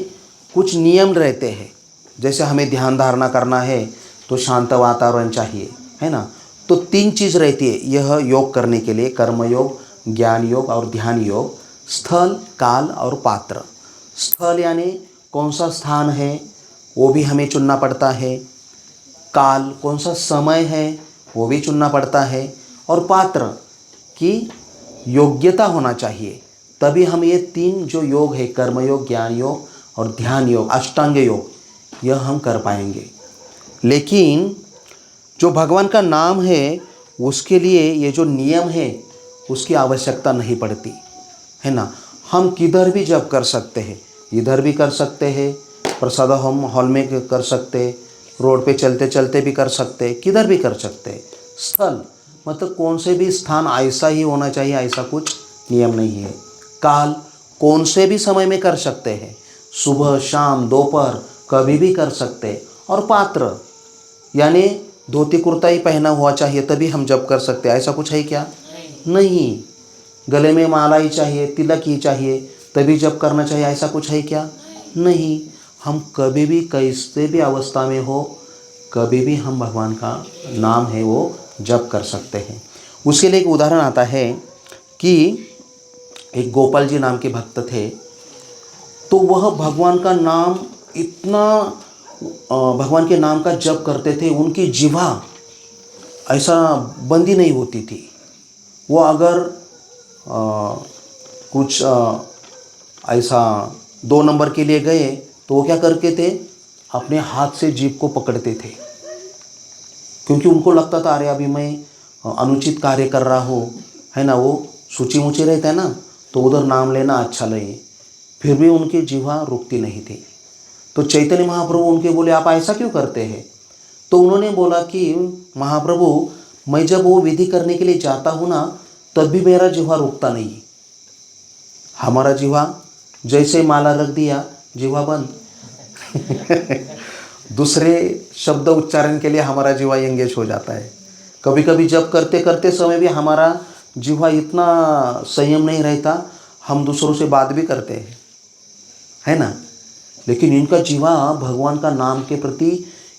कुछ नियम रहते हैं। जैसे हमें ध्यान धारणा करना है तो शांत वातावरण चाहिए, है ना। तो 3 चीज़ रहती है यह योग करने के लिए, कर्म योग, ज्ञान योग और ध्यान योग। स्थल, काल और पात्र। स्थल यानी कौन सा स्थान है वो भी हमें चुनना पड़ता है, काल कौन सा समय है वो भी चुनना पड़ता है, और पात्र की योग्यता होना चाहिए, तभी हम ये 3 जो योग है, कर्मयोग, ज्ञान योग और ध्यान योग, अष्टांग योग, यह हम कर पाएंगे। लेकिन जो भगवान का नाम है उसके लिए ये जो नियम है उसकी आवश्यकता नहीं पड़ती, है ना। हम किधर भी जप कर सकते हैं, इधर भी कर सकते हैं, प्रसाद हम हॉल में कर सकते, रोड पे चलते चलते भी कर सकते, किधर भी कर सकते। स्थल मतलब कौन से भी स्थान ऐसा ही होना चाहिए, ऐसा कुछ नियम नहीं है। काल कौन से भी समय में कर सकते हैं, सुबह, शाम, दोपहर, कभी भी कर सकते। और पात्र यानी धोती कुर्ता ही पहना हुआ चाहिए तभी हम जप कर सकते, ऐसा कुछ है क्या? नहीं। गले में माला ही चाहिए, तिलक ही चाहिए तभी जप करना चाहिए, ऐसा कुछ है क्या? नहीं। हम कभी भी कैसे भी अवस्था में हो, कभी भी हम भगवान का नाम है वो जप कर सकते हैं। उसके लिए एक उदाहरण आता है कि एक गोपाल जी नाम के भक्त थे, तो वह भगवान का नाम इतना भगवान के नाम का जप करते थे, उनकी जिह्वा ऐसा बंदी नहीं होती थी। वो अगर कुछ ऐसा 2 नंबर के लिए गए तो वो क्या करते थे, अपने हाथ से जीभ को पकड़ते थे, क्योंकि उनको लगता था अरे अभी मैं अनुचित कार्य कर रहा हूँ, है ना। वो सूची ऊँची रहता है ना, तो उधर नाम लेना अच्छा लगे, फिर भी उनकी जीवा रुकती नहीं थी। तो चैतन्य महाप्रभु उनके बोले, आप ऐसा क्यों करते हैं? तो उन्होंने बोला कि महाप्रभु, मैं जब वो विधि करने के लिए जाता हूँ ना, तब भी मेरा जीवा रुकता नहीं। हमारा जीवा जैसे माला रख दिया, जीवा बंद। दूसरे शब्द उच्चारण के लिए हमारा जीवा एंगेज हो जाता है। कभी कभी जब करते करते समय भी हमारा जीवा इतना संयम नहीं रहता, हम दूसरों से बात भी करते हैं, है ना। लेकिन इनका जीवा भगवान का नाम के प्रति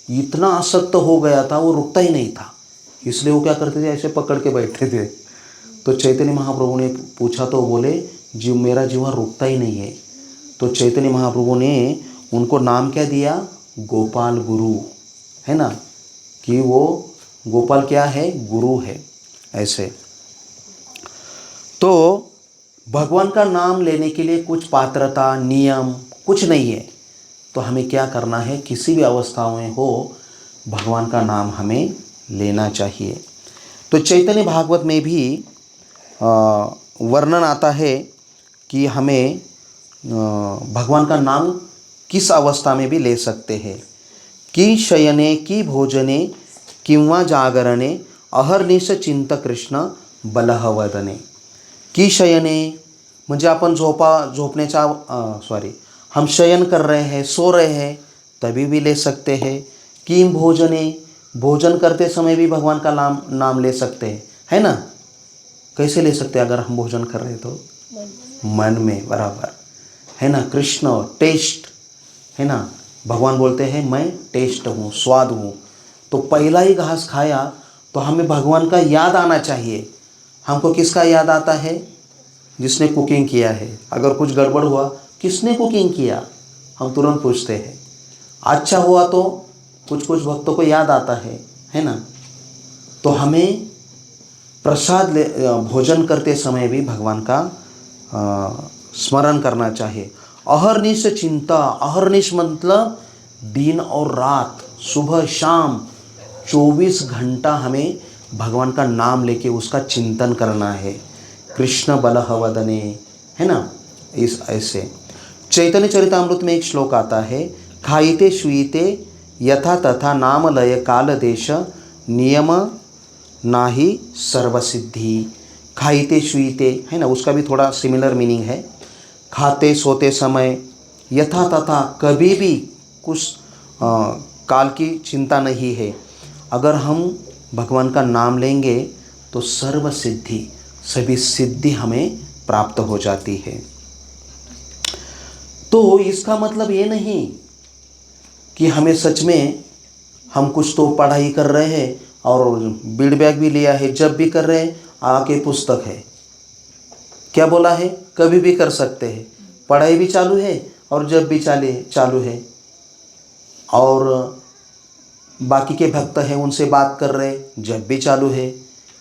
इतना आसक्त हो गया था, वो रुकता ही नहीं था। इसलिए वो क्या करते थे, ऐसे पकड़ के बैठते थे। तो चैतन्य महाप्रभु ने पूछा तो बोले, जी मेरा जीवा रुकता ही नहीं है। तो चैतन्य महाप्रभु ने उनको नाम क्या दिया, गोपाल गुरु, है ना, कि वो गोपाल क्या है, गुरु है। ऐसे तो भगवान का नाम लेने के लिए कुछ पात्रता नियम कुछ नहीं है। तो हमें क्या करना है, किसी भी अवस्थाओं में हो, भगवान का नाम हमें लेना चाहिए। तो चैतन्य भागवत में भी वर्णन आता है कि हमें भगवान का नाम किस अवस्था में भी ले सकते हैं। कि शयने की भोजने किंवा जागरणे अहर्निश चिंत कृष्ण बलहवदने। की शयने म्हणजे आपण झोपण्याच्या हम शयन कर रहे हैं, सो रहे हैं, तभी भी ले सकते हैं। किम भोजने, भोजन करते समय भी भगवान का नाम ले सकते हैं, है ना। कैसे ले सकते हैं? अगर हम भोजन कर रहे हैं तो मन में, बराबर, है ना। कृष्ण टेस्ट, है ना, भगवान बोलते हैं मैं टेस्ट हूँ, स्वाद हूँ। तो पहला ही घास खाया तो हमें भगवान का याद आना चाहिए। हमको किसका याद आता है? जिसने कुकिंग किया है। अगर कुछ गड़बड़ हुआ, किसने कुकिंग किया, हम तुरंत पूछते हैं। अच्छा हुआ तो कुछ भक्तों को याद आता है ना। तो हमें प्रसाद भोजन करते समय भी भगवान का स्मरण करना चाहिए। अहर्निश चिंता, अहर्निश मतलब दिन और रात, सुबह शाम 24 घंटा हमें भगवान का नाम लेके उसका चिंतन करना है। कृष्ण बलहवदने, है ना। इस ऐसे चैतन्य चरितामृत में एक श्लोक आता है, खाइते शुईते यथा तथा नाम लय काल देश नियम नाही सर्वसिद्धि। खाइते शुईते, है ना, उसका भी थोड़ा सिमिलर मीनिंग है। खाते सोते समय, यथा तथा कभी भी कुछ काल की चिंता नहीं है। अगर हम भगवान का नाम लेंगे तो सर्व सिद्धि, सभी सिद्धि हमें प्राप्त हो जाती है। तो इसका मतलब ये नहीं कि हमें सच में, हम कुछ तो पढ़ाई कर रहे हैं और बीड़ बैग भी लिया है, जब भी कर रहे हैं आके पुस्तक है। क्या बोला है? कभी भी कर सकते हैं, पढ़ाई भी चालू है और जब भी चालू है। और बाकी के भक्त हैं उनसे बात कर रहे, जब भी चालू है।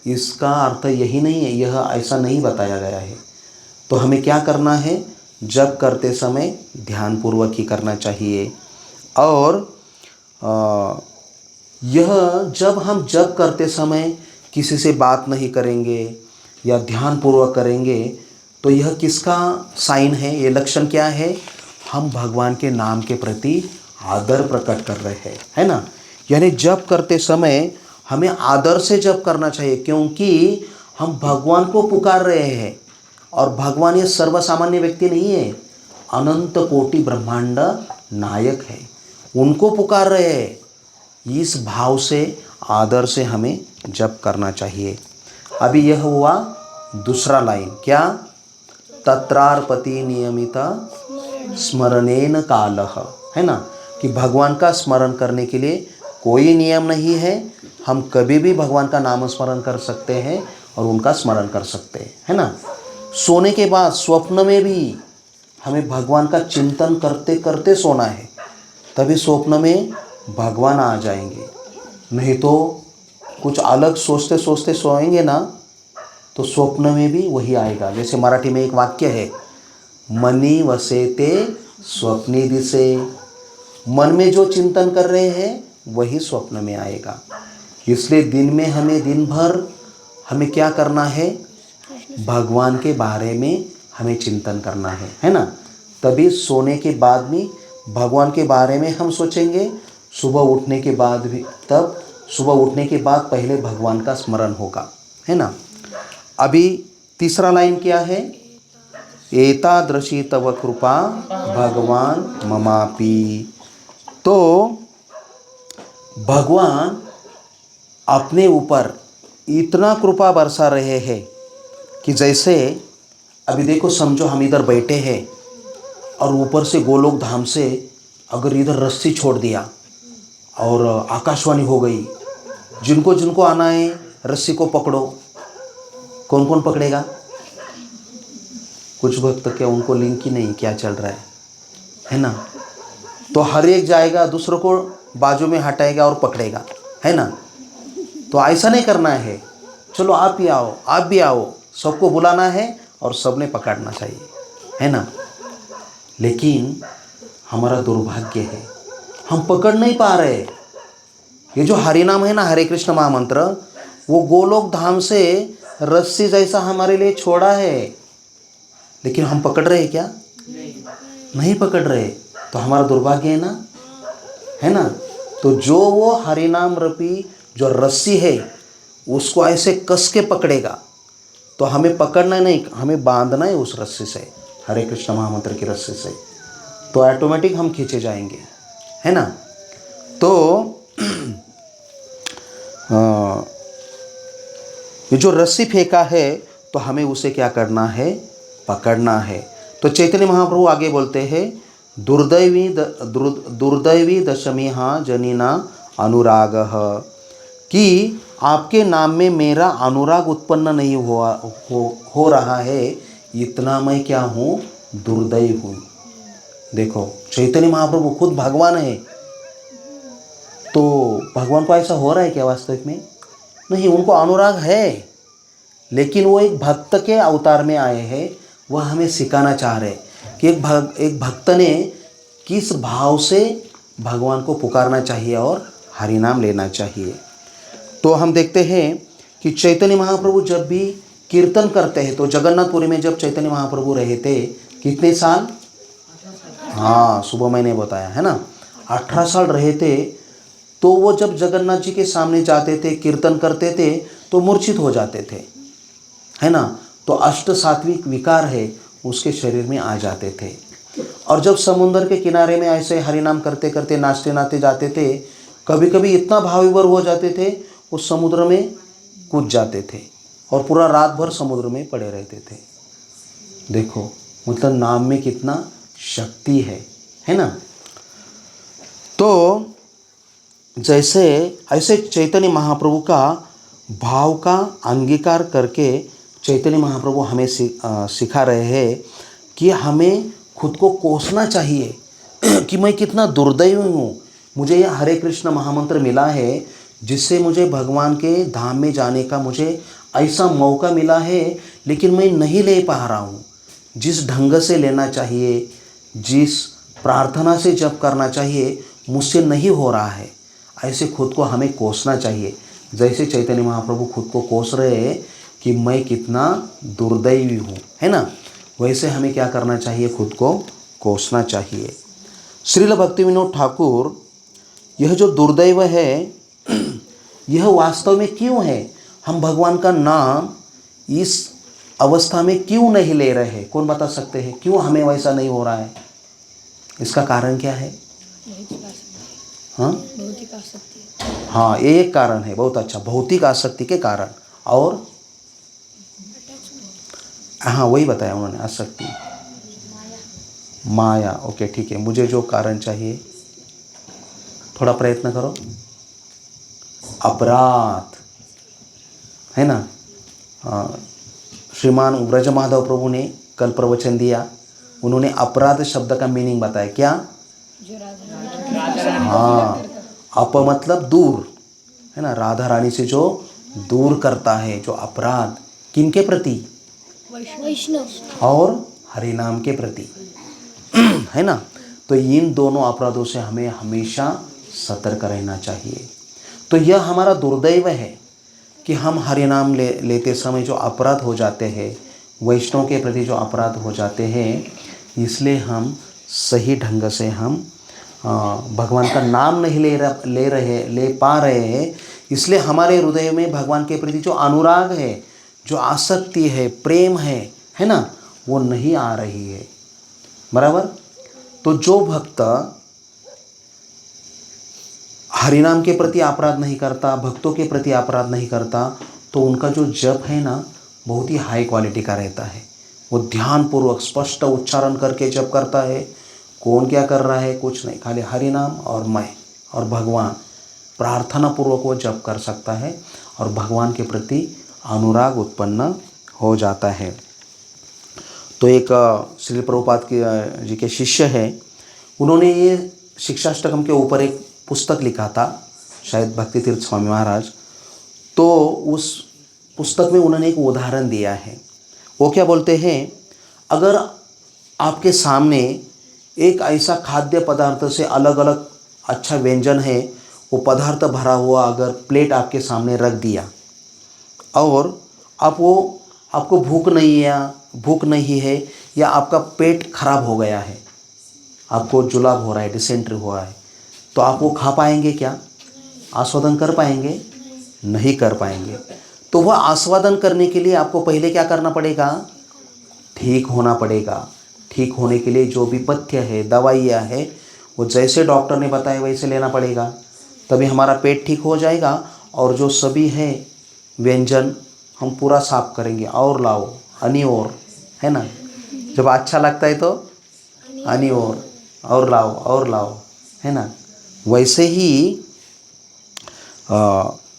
इसका अर्थ यही नहीं है, यह ऐसा नहीं बताया गया है। तो हमें क्या करना है, जप करते समय ध्यानपूर्वक ही करना चाहिए। और यह जब हम जप करते समय किसी से बात नहीं करेंगे या ध्यानपूर्वक करेंगे, तो यह किसका साइन है, ये लक्षण क्या है? हम भगवान के नाम के प्रति आदर प्रकट कर रहे हैं, है ना। यानी जप करते समय हमें आदर से जप करना चाहिए, क्योंकि हम भगवान को पुकार रहे हैं। और भगवान ये सर्वसामान्य व्यक्ति नहीं है, अनंत कोटि ब्रह्मांड नायक है, उनको पुकार रहे हैं। इस भाव से, आदर से हमें जप करना चाहिए। अभी यह हुआ दूसरा लाइन, क्या? तत्रार्पति नियमित स्मरणेन कालः, है ना, कि भगवान का स्मरण करने के लिए कोई नियम नहीं है। हम कभी भी भगवान का नाम स्मरण कर सकते हैं और उनका स्मरण कर सकते हैं, है ना। सोने के बाद स्वप्न में भी हमें भगवान का चिंतन करते करते सोना है, तभी स्वप्न में भगवान आ जाएंगे। नहीं तो कुछ अलग सोचते सोचते सोएंगे ना, तो स्वप्न में भी वही आएगा। जैसे मराठी में एक वाक्य है, मनी वसेते स्वप्नी दिसे। मन में जो चिंतन कर रहे हैं वही स्वप्न में आएगा। इसलिए दिन में हमें दिन भर हमें क्या करना है, भगवान के बारे में हमें चिंतन करना है ना। तभी सोने के बाद भी भगवान के बारे में हम सोचेंगे, सुबह उठने के बाद भी, तब सुबह उठने के बाद पहले भगवान का स्मरण होगा, है ना। अभी तीसरा लाइन क्या है, एतादृशी तव कृपा भगवान ममापि। तो भगवान अपने ऊपर इतना कृपा बरसा रहे हैं कि जैसे अभी देखो, समझो हम इधर बैठे हैं और ऊपर से गोलोक धाम से अगर इधर रस्सी छोड़ दिया और आकाशवाणी हो गई, जिनको जिनको आना है रस्सी को पकड़ो, कौन कौन पकड़ेगा? कुछ भक्त क्या उनको लिंक ही नहीं क्या चल रहा है ना। तो हर एक जाएगा, दूसरों को बाजू में हटाएगा और पकड़ेगा, है ना। तो ऐसा नहीं करना है, चलो आप ही आओ, आप भी आओ, सबको बुलाना है और सबने पकड़ना चाहिए, है ना। लेकिन हमारा दुर्भाग्य है, हम पकड़ नहीं पा रहे। ये जो हरि नाम है ना, हरे कृष्ण महामंत्र, वो गोलोक धाम से रस्सी जैसा हमारे लिए छोड़ा है, लेकिन हम पकड़ रहे क्या? नहीं पकड़ रहे। तो हमारा दुर्भाग्य है ना, है ना। तो जो वो हरि नाम रूपी जो रस्सी है उसको ऐसे कस के पकड़ेगा, तो हमें पकड़ना नहीं, हमें बांधना है उस रस्सी से, हरे कृष्ण महामंत्र की रस्सी से, तो ऑटोमेटिक हम खींचे जाएंगे, है ना। तो ये जो रस्सी फेंका है तो हमें उसे क्या करना है? पकड़ना है। तो चैतन्य महाप्रभु आगे बोलते हैं, दुर्दैवी दशमी जनिना अनुराग, कि आपके नाम में मेरा अनुराग उत्पन्न नहीं हो रहा है, इतना मैं क्या हूँ? दुर्दैव हूँ। देखो, चैतन्य महाप्रभु खुद भगवान है, तो भगवान को ऐसा हो रहा है क्या वास्तविक में? नहीं, उनको अनुराग है, लेकिन वो एक भक्त के अवतार में आए हैं। वह हमें सिखाना चाह रहे कि एक भक्त ने किस भाव से भगवान को पुकारना चाहिए और हरि नाम लेना चाहिए। तो हम देखते हैं कि चैतन्य महाप्रभु जब भी कीर्तन करते हैं, तो जगन्नाथपुरी में जब चैतन्य महाप्रभु रहे थे, कितने साल? हाँ, सुबह मैंने बताया है ना, 18 साल रहे थे। तो वो जब जगन्नाथ जी के सामने जाते थे, कीर्तन करते थे, तो मूर्छित हो जाते थे, है ना। तो अष्ट सात्विक विकार है उसके शरीर में आ जाते थे। और जब समुद्र के किनारे में ऐसे हरिनाम करते करते नाचते नाचते जाते थे, कभी कभी इतना भावविभोर हो जाते थे, उस समुद्र में कूद जाते थे और पूरा रात भर समुद्र में पड़े रहते थे। देखो, मतलब नाम में कितना शक्ति है ना। तो जैसे ऐसे चैतन्य महाप्रभु का भाव का अंगीकार करके चैतन्य महाप्रभु हमें सिखा रहे हैं कि हमें खुद को कोसना चाहिए कि मैं कितना दुर्दैवी हूँ, मुझे यह हरे कृष्ण महामंत्र मिला है जिससे मुझे भगवान के धाम में जाने का मुझे ऐसा मौका मिला है, लेकिन मैं नहीं ले पा रहा हूँ। जिस ढंग से लेना चाहिए, जिस प्रार्थना से जप करना चाहिए, मुझसे नहीं हो रहा है। ऐसे खुद को हमें कोसना चाहिए, जैसे चैतन्य महाप्रभु खुद को कोस रहे हैं कि मैं कितना दुर्दैवी हूँ, है ना। वैसे हमें क्या करना चाहिए? खुद को कोसना चाहिए। श्रील भक्तिविनोद ठाकुर, यह जो दुर्दैव है यह वास्तव में क्यों है? हम भगवान का नाम इस अवस्था में क्यों नहीं ले रहे हैं? कौन बता सकते हैं क्यों हमें वैसा नहीं हो रहा है? इसका कारण क्या है? हाँ, भौतिक आसक्ति। हाँ, ये एक कारण है। बहुत अच्छा, भौतिक आसक्ति के कारण। और हाँ, वही बताया उन्होंने, आसक्ति, माया। ओके, ठीक है। मुझे जो कारण चाहिए, थोड़ा प्रयत्न करो। अपराध, है ना। श्रीमान ब्रजमाधव प्रभु ने कल प्रवचन दिया, उन्होंने अपराध शब्द का मीनिंग बताया। क्या? हाँ, अप मतलब दूर, है ना। राधा रानी से जो दूर करता है, जो अपराध, किनके प्रति? वैष्णव और हरि नाम के प्रति, है ना। तो इन दोनों अपराधों से हमें हमेशा सतर्क रहना चाहिए। तो यह हमारा दुर्दैव है कि हम हरि नाम लेते समय जो अपराध हो जाते हैं, वैष्णव के प्रति जो अपराध हो जाते हैं, इसलिए हम सही ढंग से हम भगवान का नाम नहीं ले पा रहे हैं। इसलिए हमारे हृदय में भगवान के प्रति जो अनुराग है, जो आसक्ति है, प्रेम है ना, वो नहीं आ रही है। बराबर। तो जो भक्त हरिनाम के प्रति अपराध नहीं करता, भक्तों के प्रति अपराध नहीं करता, तो उनका जो जप है ना बहुत ही हाई क्वालिटी का रहता है। वो ध्यानपूर्वक स्पष्ट उच्चारण करके जप करता है। कौन क्या कर रहा है कुछ नहीं, खाली हरिनाम और मैं और भगवान, प्रार्थना पूर्वक वो जप कर सकता है और भगवान के प्रति अनुराग उत्पन्न हो जाता है। तो एक श्री प्रभुपाद जी के शिष्य हैं, उन्होंने ये शिक्षाष्टकम के ऊपर एक पुस्तक लिखा था, शायद भक्ति तीर्थ स्वामी महाराज। तो उस पुस्तक में उन्होंने एक उदाहरण दिया है। वो क्या बोलते हैं, अगर आपके सामने एक ऐसा खाद्य पदार्थ से अलग अलग अच्छा व्यंजन है, वो पदार्थ भरा हुआ अगर प्लेट आपके सामने रख दिया और आपको भूख नहीं है या आपका पेट खराब हो गया है, आपको जुलाब हो रहा है, डिसेंट्री हुआ है, तो आप वो खा पाएंगे क्या? आस्वादन कर पाएंगे? नहीं कर पाएंगे। तो वह आस्वादन करने के लिए आपको पहले क्या करना पड़ेगा? ठीक होना पड़ेगा। ठीक होने के लिए जो भी पथ्य है, दवाइयाँ है, वो जैसे डॉक्टर ने बताया वैसे लेना पड़ेगा, तभी हमारा पेट ठीक हो जाएगा। और जो सभी है व्यंजन हम पूरा साफ करेंगे। और लाओ हनी और, है ना, जब अच्छा लगता है तो हनी और लाओ, है ना। वैसे ही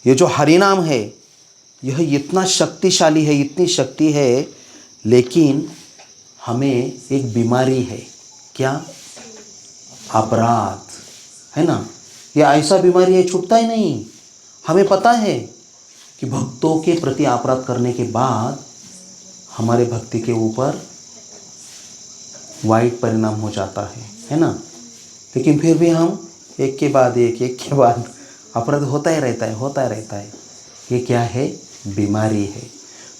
ये जो हरिनाम है यह इतना शक्तिशाली है, इतनी शक्ति है, लेकिन हमें एक बीमारी है। क्या? अपराध, है ना। यह ऐसा बीमारी है, छूटता ही नहीं। हमें पता है कि भक्तों के प्रति अपराध करने के बाद हमारे भक्ति के ऊपर वाइट परिणाम हो जाता है ना। लेकिन फिर भी हम एक के बाद अपराध होता ही रहता है। ये क्या है? बीमारी है।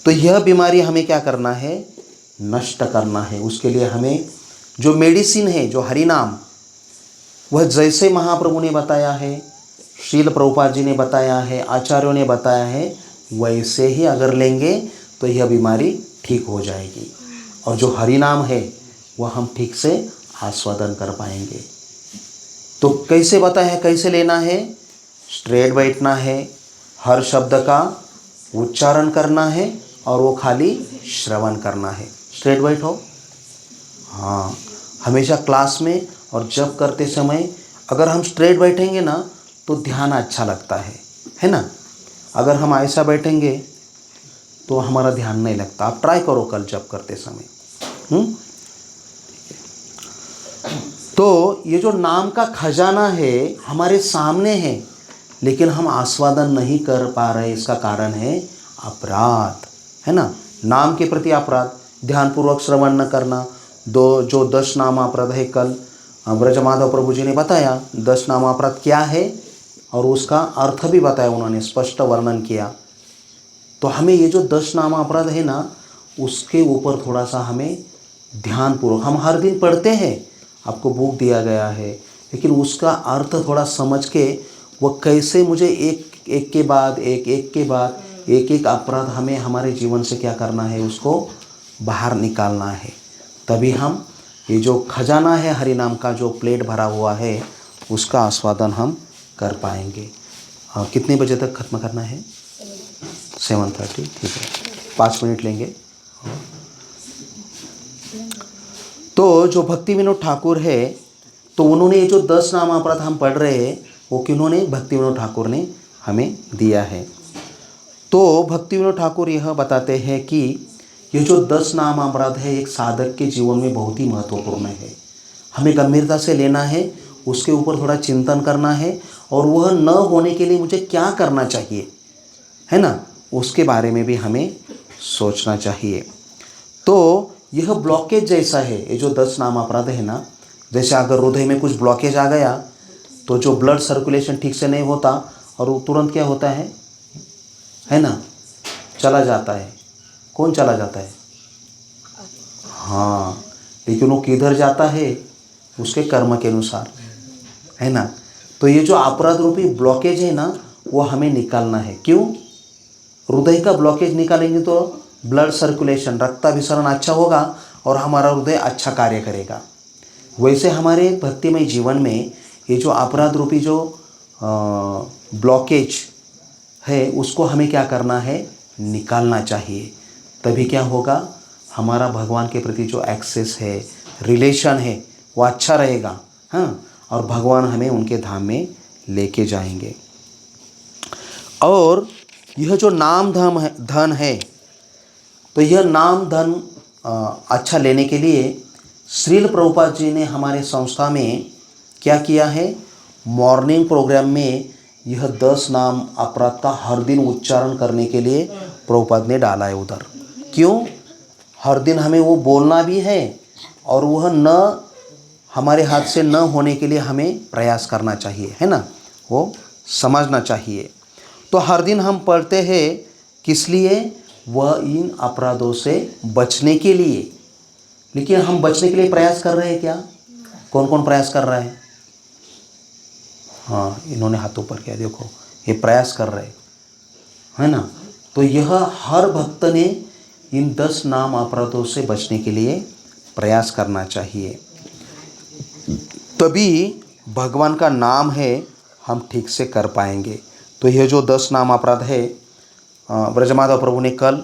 तो यह बीमारी हमें क्या करना है? नष्ट करना है। उसके लिए हमें जो मेडिसिन है, जो हरिनाम, वह जैसे महाप्रभु ने बताया है, श्रील प्रभुपाद जी ने बताया है, आचार्यों ने बताया है, वैसे ही अगर लेंगे तो यह बीमारी ठीक हो जाएगी। और जो हरिनाम है वह हम ठीक से आस्वादन कर पाएंगे। तो कैसे बताया है, कैसे लेना है? स्ट्रेट बैठना है, हर शब्द का उच्चारण करना है और वो खाली श्रवण करना है। स्ट्रेट बैठो। हाँ, हमेशा क्लास में और जब करते समय अगर हम स्ट्रेट बैठेंगे ना तो ध्यान अच्छा लगता है ना। अगर हम ऐसा बैठेंगे तो हमारा ध्यान नहीं लगता। आप ट्राई करो कल जब करते समय। तो ये जो नाम का खजाना है हमारे सामने है, लेकिन हम आस्वादन नहीं कर पा रहे। इसका कारण है अपराध, है ना। नाम के प्रति अपराध, ध्यानपूर्वक श्रवण न करना। जो 10 नाम अपराध है, कल ब्रजमाधव प्रभु जी ने बताया 10 नाम अपराध क्या है और उसका अर्थ भी बताया, उन्होंने स्पष्ट वर्णन किया। तो हमें ये जो 10 नाम अपराध है ना, उसके ऊपर थोड़ा सा हमें ध्यानपूर्वक, हम हर दिन पढ़ते हैं, आपको बुक दिया गया है, लेकिन उसका अर्थ थोड़ा समझ के वह कैसे मुझे एक के बाद एक अपराध हमें हमारे जीवन से क्या करना है, उसको बाहर निकालना है। तभी हम ये जो खजाना है हरिनाम का, जो प्लेट भरा हुआ है, उसका आस्वादन हम कर पाएंगे। कितने बजे तक ख़त्म करना है? 7:30, ठीक है, 5 मिनट लेंगे। तो जो भक्ति विनोद ठाकुर है, तो उन्होंने ये जो 10 नाम अपराध हम पढ़ रहे हैं, वो किन्होंने? भक्ति विनोद ठाकुर ने हमें दिया है। तो भक्ति विनोद ठाकुर यह बताते हैं कि ये जो 10 नाम अपराध है एक साधक के जीवन में बहुत ही महत्वपूर्ण है। हमें गंभीरता से लेना है, उसके ऊपर थोड़ा चिंतन करना है, और वह न होने के लिए मुझे क्या करना चाहिए, है ना, उसके बारे में भी हमें सोचना चाहिए। तो यह ब्लॉकेज जैसा है, ये जो 10 नाम अपराध है ना, जैसे अगर हृदय में कुछ ब्लॉकेज आ गया तो जो ब्लड सर्कुलेशन ठीक से नहीं होता और वो तुरंत क्या होता है ना, चला जाता है। कौन चला जाता है? हाँ, लेकिन वो किधर जाता है? उसके कर्म के अनुसार, है ना। तो ये जो अपराध रूपी ब्लॉकेज है ना, वो हमें निकालना है। क्यों? हृदय का ब्लॉकेज निकालेंगे तो ब्लड सर्कुलेशन, रक्ताभिसरण अच्छा होगा और हमारा हृदय अच्छा कार्य करेगा। वैसे हमारे भक्तिमय जीवन में ये जो अपराध रूपी जो ब्लॉकेज है, उसको हमें क्या करना है? निकालना चाहिए। तभी क्या होगा? हमारा भगवान के प्रति जो एक्सेस है, रिलेशन है, वो अच्छा रहेगा। हाँ, और भगवान हमें उनके धाम में लेके जाएंगे। और यह जो नाम धन है, तो यह नाम धन अच्छा लेने के लिए श्रील प्रभुपाद जी ने हमारे संस्था में क्या किया है? मॉर्निंग प्रोग्राम में यह 10 नाम अपराध का हर दिन उच्चारण करने के लिए प्रभुपाद ने डाला है उधर। क्यों? हर दिन हमें वो बोलना भी है और वह न हमारे हाथ से न होने के लिए हमें प्रयास करना चाहिए, है ना, वो समझना चाहिए। तो हर दिन हम पढ़ते हैं, किस लिए? वह इन अपराधों से बचने के लिए। लेकिन हम बचने के लिए प्रयास कर रहे हैं क्या? कौन कौन प्रयास कर रहा है? हाँ, इन्होंने हाथ ऊपर किया, देखो ये प्रयास कर रहे हैं, है ना। तो यह हर भक्त ने इन 10 नाम अपराधों से बचने के लिए प्रयास करना चाहिए। तभी भगवान का नाम है हम ठीक से कर पाएंगे। तो यह जो 10 नाम अपराध है, ब्रजमाधव प्रभु ने कल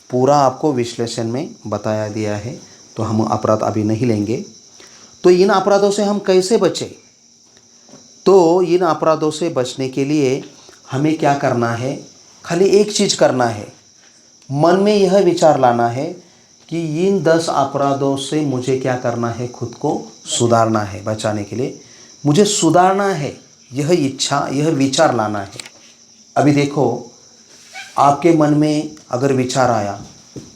पूरा आपको विश्लेषण में बताया दिया है, तो हम अपराध अभी नहीं लेंगे। तो इन अपराधों से हम कैसे बचें? तो इन अपराधों से बचने के लिए हमें क्या करना है? खाली एक चीज़ करना है, मन में यह विचार लाना है कि इन 10 अपराधों से मुझे क्या करना है? खुद को सुधारना है। बचाने के लिए मुझे सुधारना है, यह इच्छा, यह विचार लाना है। अभी देखो, आपके मन में अगर विचार आया,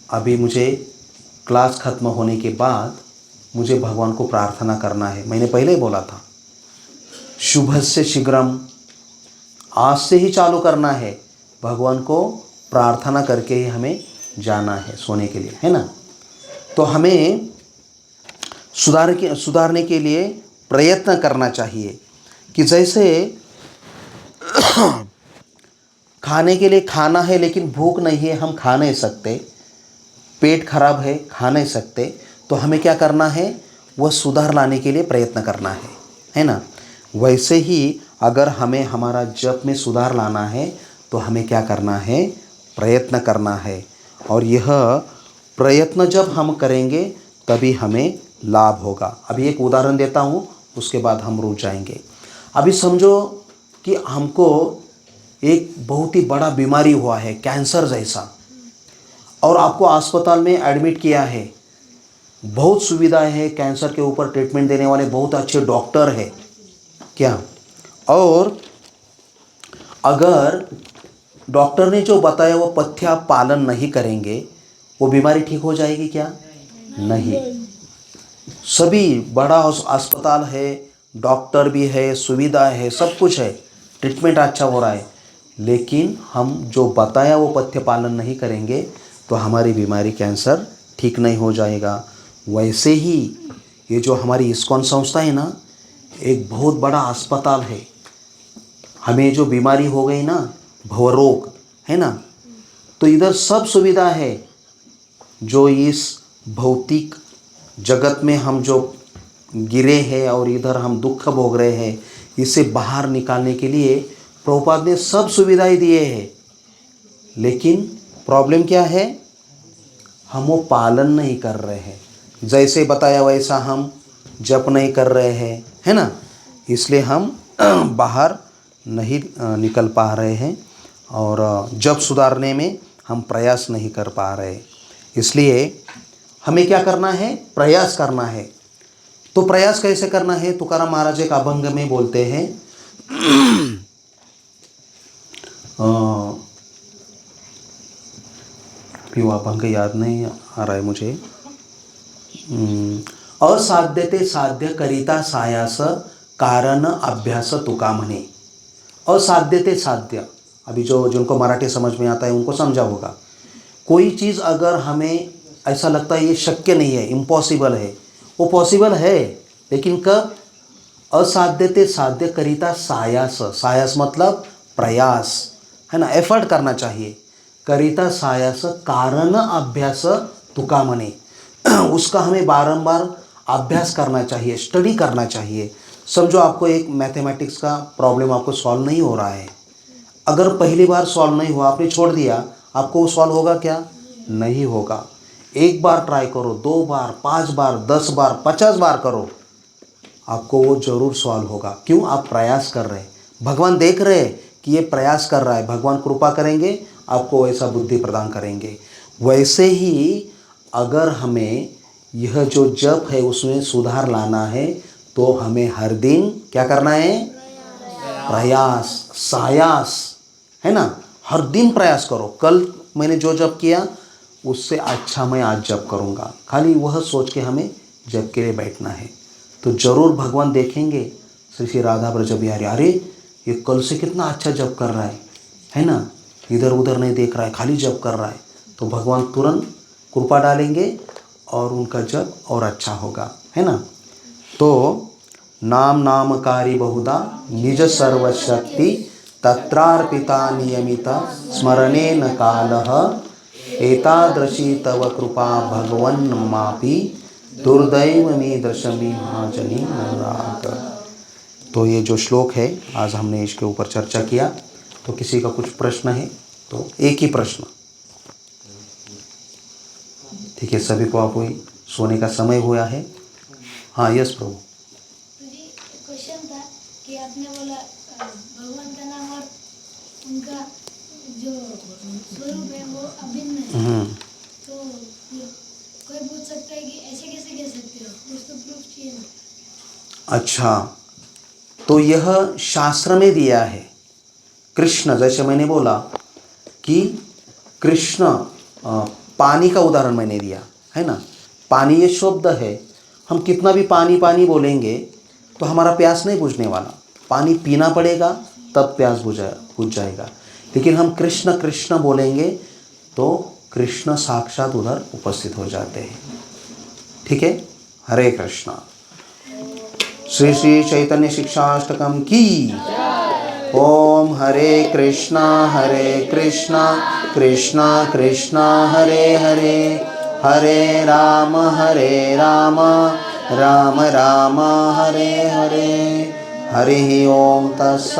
अभी मुझे क्लास ख़त्म होने के बाद मुझे भगवान को प्रार्थना करना है, मैंने पहले ही बोला था, शुभस्य शीघ्रम, आज से ही चालू करना है। भगवान को प्रार्थना करके ही हमें जाना है सोने के लिए, है ना। तो हमें सुधारने के लिए प्रयत्न करना चाहिए कि जैसे खाने के लिए खाना है लेकिन भूख नहीं है, हम खा नहीं सकते, पेट खराब है, खा नहीं सकते, तो हमें क्या करना है? वह सुधार लाने के लिए प्रयत्न करना है ना। वैसे ही अगर हमें हमारा जप में सुधार लाना है तो हमें क्या करना है? प्रयत्न करना है। और यह प्रयत्न जब हम करेंगे तभी हमें लाभ होगा। अभी एक उदाहरण देता हूँ, उसके बाद हम रुक जाएंगे। अभी समझो कि हमको एक बहुत ही बड़ा बीमारी हुआ है, कैंसर जैसा, और आपको अस्पताल में एडमिट किया है। बहुत सुविधाएं है, कैंसर के ऊपर ट्रीटमेंट देने वाले बहुत अच्छे डॉक्टर है क्या। और अगर डॉक्टर ने जो बताया वो पथ्य आप पालन नहीं करेंगे, वो बीमारी ठीक हो जाएगी क्या? नहीं। सभी बड़ा अस्पताल है, डॉक्टर भी है, सुविधा है, सब कुछ है, ट्रीटमेंट अच्छा हो रहा है, लेकिन हम जो बताया वो पथ्य पालन नहीं करेंगे तो हमारी बीमारी कैंसर ठीक नहीं हो जाएगा। वैसे ही ये जो हमारी इस्कॉन संस्था है ना, एक बहुत बड़ा अस्पताल है। हमें जो बीमारी हो गई ना, भवरोग, है ना, तो इधर सब सुविधा है। जो इस भौतिक जगत में हम जो गिरे हैं और इधर हम दुख भोग रहे हैं, इससे बाहर निकालने के लिए प्रभुपाद ने सब सुविधाएं दिए हैं। लेकिन प्रॉब्लम क्या है? हम वो पालन नहीं कर रहे हैं। जैसे बताया वैसा हम जप नहीं कर रहे हैं, है ना, इसलिए हम बाहर नहीं निकल पा रहे हैं और जप सुधारने में हम प्रयास नहीं कर पा रहे। इसलिए हमें क्या करना है? प्रयास करना है। तो प्रयास कैसे करना है? तुकाराम महाराज एक अभंग में बोलते हैं, वो अभंग याद नहीं आ रहा है मुझे। असाध्य ते साध्य करिता सायास, कारण अभ्यास तुका म्हणे। असाध्य ते साध्य, अभी जो जिनको मराठी समझ में आता है उनको समझा होगा। कोई चीज़ अगर हमें ऐसा लगता है ये शक्य नहीं है, इम्पॉसिबल है, वो पॉसिबल है, लेकिन कब? असाध्य ते साध्य करिता सायास, सायास मतलब प्रयास, है ना, एफर्ट करना चाहिए। करिता सायास कारण अभ्यास तुका मने, उसका हमें बारंबार अभ्यास करना चाहिए, स्टडी करना चाहिए। समझो आपको एक मैथमेटिक्स का प्रॉब्लम आपको सॉल्व नहीं हो रहा है, अगर पहली बार सॉल्व नहीं हुआ, आपने छोड़ दिया, आपको वो सॉल्व होगा क्या? नहीं होगा। एक बार ट्राई करो, 2 बार, 5 बार, 10 बार, 50 बार करो, आपको वो जरूर सॉल्व होगा। क्यों? आप प्रयास कर रहे हैं, भगवान देख रहे हैं कि ये प्रयास कर रहा है, भगवान कृपा करेंगे, आपको वैसा बुद्धि प्रदान करेंगे। वैसे ही अगर हमें यह जो जप है उसमें सुधार लाना है, तो हमें हर दिन क्या करना है? प्रयास, सायास, है ना, हर दिन प्रयास करो। कल मैंने जो जप किया उससे अच्छा मैं आज जप करूँगा, खाली वह सोच के हमें जप के लिए बैठना है। तो जरूर भगवान देखेंगे श्री श्री राधा ब्रज बिहारी, अरे ये कल से कितना अच्छा जप कर रहा है ना, इधर उधर नहीं देख रहा है, खाली जप कर रहा है, तो भगवान तुरंत कृपा डालेंगे और उनका जप और अच्छा होगा, है ना। तो नाम नामकारी बहुधा निज सर्वशक्ति तत्रार्पिता नियमिता स्मरणेन कालः एतादृशी तव कृपा भगवन्मापि दुर्दैव में दशमी महाजनी नरात। तो ये जो श्लोक है आज हमने इसके ऊपर चर्चा किया। तो किसी का कुछ प्रश्न है तो एक ही प्रश्न, ठीक है, सभी को आप वही सोने का समय हुआ है। हाँ, यस प्रभु। क्वेश्चन था कि आपने बोला भगवान का नाम और उनका जो स्वरूप है वो अभिन्न है, तो कोई पूछ सकता है कि ऐसे कैसे कह सकते हो, कुछ तो प्रूफ चाहिए ना। अच्छा, तो यह शास्त्र में दिया है। कृष्ण, जैसे मैंने बोला कि कृष्ण, पानी का उदाहरण मैंने दिया है ना, पानी ये शब्द है, हम कितना भी पानी पानी बोलेंगे तो हमारा प्यास नहीं बुझने वाला, पानी पीना पड़ेगा तब प्यास बुझ जाएगा। लेकिन हम कृष्ण कृष्ण बोलेंगे तो कृष्ण साक्षात उधर उपस्थित हो जाते हैं, ठीक है। हरे कृष्णा। श्री श्री चैतन्य शिक्षाष्टकम की। ओम हरे कृष्णा कृष्णा कृष्णा हरे हरे, हरे राम राम राम हरे हरे। हरि ओम तत्सत्।